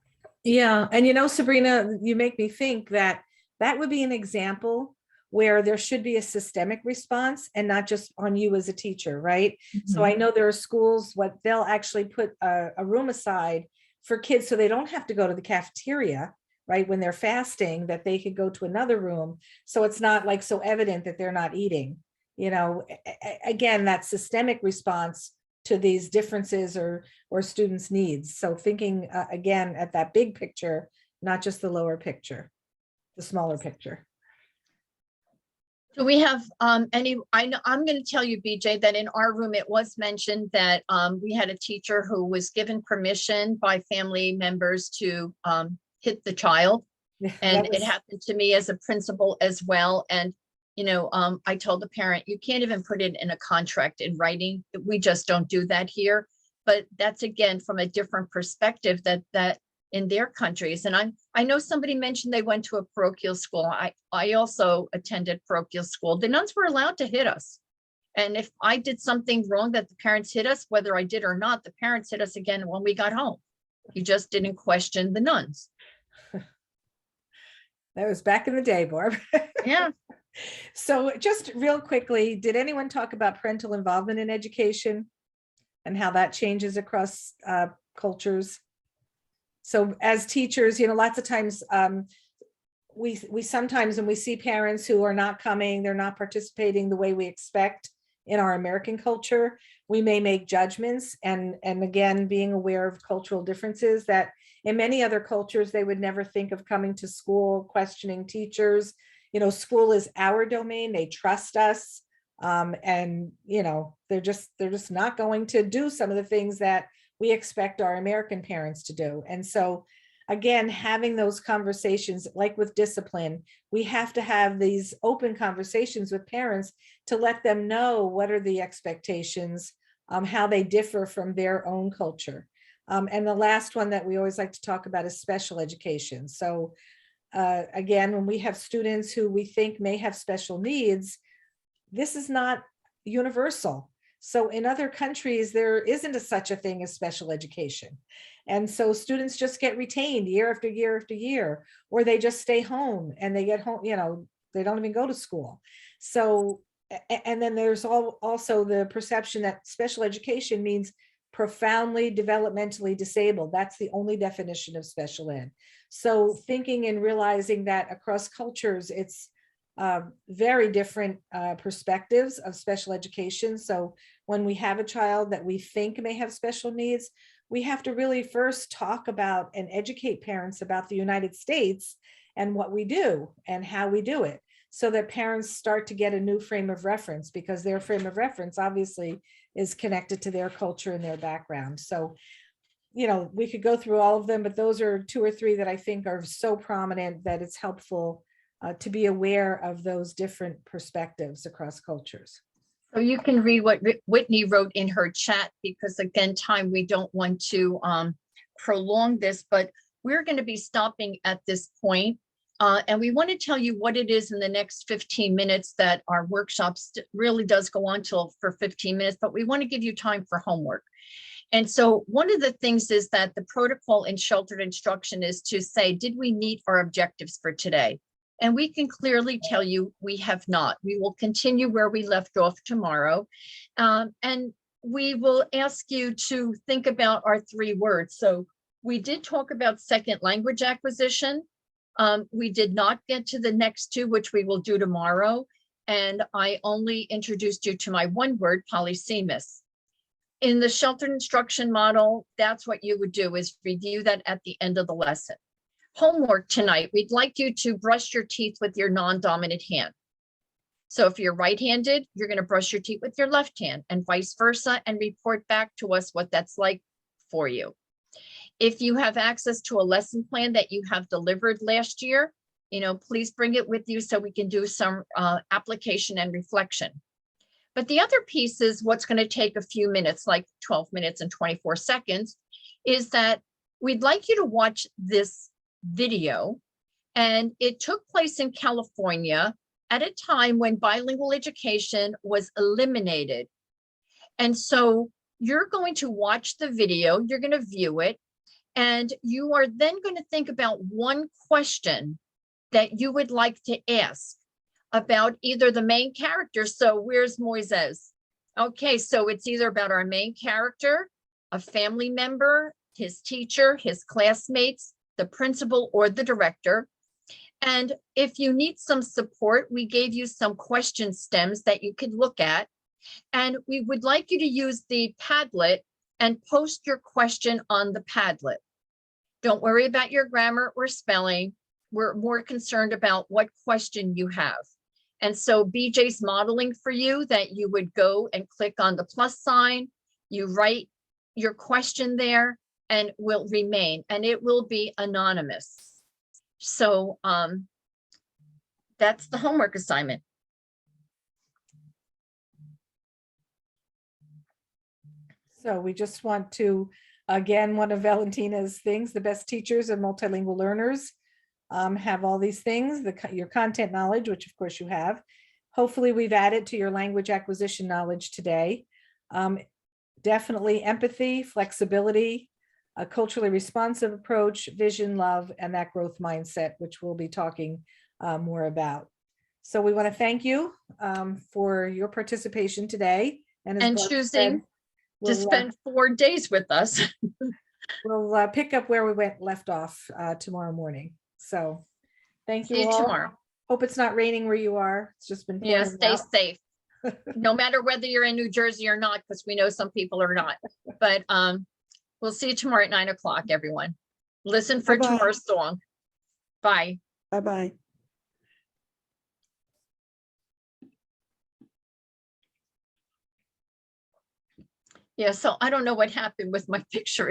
B: Yeah, and Sabrina, you make me think that would be an example where there should be a systemic response and not just on you as a teacher, right? So I know there are schools, what they'll actually put a room aside for kids so they don't have to go to the cafeteria, right? When they're fasting, that they could go to another room. So it's not like so evident that they're not eating. Again, that systemic response to these differences or students' needs. So thinking again at that big picture, not just the lower picture, the smaller picture.
A: Do we have any, I'm going to tell you, BJ, that in our room, it was mentioned that we had a teacher who was given permission by family members to hit the child. And it happened to me as a principal as well. And, I told the parent, you can't even put it in a contract in writing. We just don't do that here. But that's, again, from a different perspective that in their countries. And I know somebody mentioned they went to a parochial school. I also attended parochial school. The nuns were allowed to hit us. And if I did something wrong that the parents hit us, whether I did or not, the parents hit us again when we got home. You just didn't question the nuns.
B: That was back in the day, Barb.
A: Yeah.
B: So just real quickly, did anyone talk about parental involvement in education and how that changes across cultures? So as teachers, lots of times we sometimes, when we see parents who are not coming, they're not participating the way we expect in our American culture, we may make judgments, and again, being aware of cultural differences that in many other cultures, they would never think of coming to school, questioning teachers. School is our domain. They trust us. And they're just not going to do some of the things that we expect our American parents to do. And so again, having those conversations, like with discipline, we have to have these open conversations with parents to let them know what are the expectations, how they differ from their own culture. And the last one that we always like to talk about is special education. So again, when we have students who we think may have special needs, this is not universal. So in other countries, there isn't such a thing as special education. And so students just get retained year after year after year, or they just stay home and they get home, they don't even go to school. So, and then there's also the perception that special education means profoundly developmentally disabled. That's the only definition of special ed. So thinking and realizing that across cultures, it's very different perspectives of special education. So when we have a child that we think may have special needs, we have to really first talk about and educate parents about the United States and what we do and how we do it, so that parents start to get a new frame of reference, because their frame of reference obviously is connected to their culture and their background. So, we could go through all of them, but those are 2 or 3 that I think are so prominent that it's helpful to be aware of those different perspectives across cultures.
A: So you can read what Whitney wrote in her chat, because again, we don't want to prolong this, but we're going to be stopping at this point. And we want to tell you what it is in the next 15 minutes that our workshop really does go on for 15 minutes, but we want to give you time for homework. And so one of the things is that the protocol in sheltered instruction is to say, did we meet our objectives for today? And we can clearly tell you we have not. We will continue where we left off tomorrow. And we will ask you to think about our 3 words. So we did talk about second language acquisition. We did not get to the next 2, which we will do tomorrow. And I only introduced you to my 1 word, polysemous. In the sheltered instruction model, that's what you would do, is review that at the end of the lesson. Homework tonight, we'd like you to brush your teeth with your non-dominant hand. So if you're right-handed, you're going to brush your teeth with your left hand, and vice versa, and report back to us what that's like for you. If you have access to a lesson plan that you have delivered last year, please bring it with you so we can do some application and reflection. But the other piece is what's going to take a few minutes, like 12 minutes and 24 seconds, is that we'd like you to watch this video. And it took place in California at a time when bilingual education was eliminated. And so you're going to watch the video, you're going to view it, and you are then going to think about one question that you would like to ask about either the main character. So where's Moises? Okay, so it's either about our main character, a family member, his teacher, his classmates, the principal, or the director. And if you need some support, we gave you some question stems that you could look at. And we would like you to use the Padlet and post your question on the Padlet. Don't worry about your grammar or spelling. We're more concerned about what question you have. And so BJ's modeling for you that you would go and click on the plus sign, you write your question there, and will remain, and it will be anonymous. So that's the homework assignment.
B: So we just want to, again, one of Valentina's things, the best teachers and multilingual learners have all these things, your content knowledge, which of course you have. Hopefully we've added to your language acquisition knowledge today. Definitely empathy, flexibility, a culturally responsive approach, vision, love, and that growth mindset, which we'll be talking more about. So we want to thank you for your participation today. And
A: choosing to spend 4 days with us.
B: We'll pick up where we left off tomorrow morning. So thank you
A: See you
B: all.
A: tomorrow.
B: Hope it's not raining where you are. It's just been
A: Yeah,
B: pouring
A: stay
B: out.
A: safe. No matter whether you're in New Jersey or not, because we know some people are not. But we'll see you tomorrow at 9 o'clock, everyone. Listen for
G: Bye-bye.
A: tomorrow's song. Bye.
G: Bye-bye.
A: Yeah, so I don't know what happened with my picture.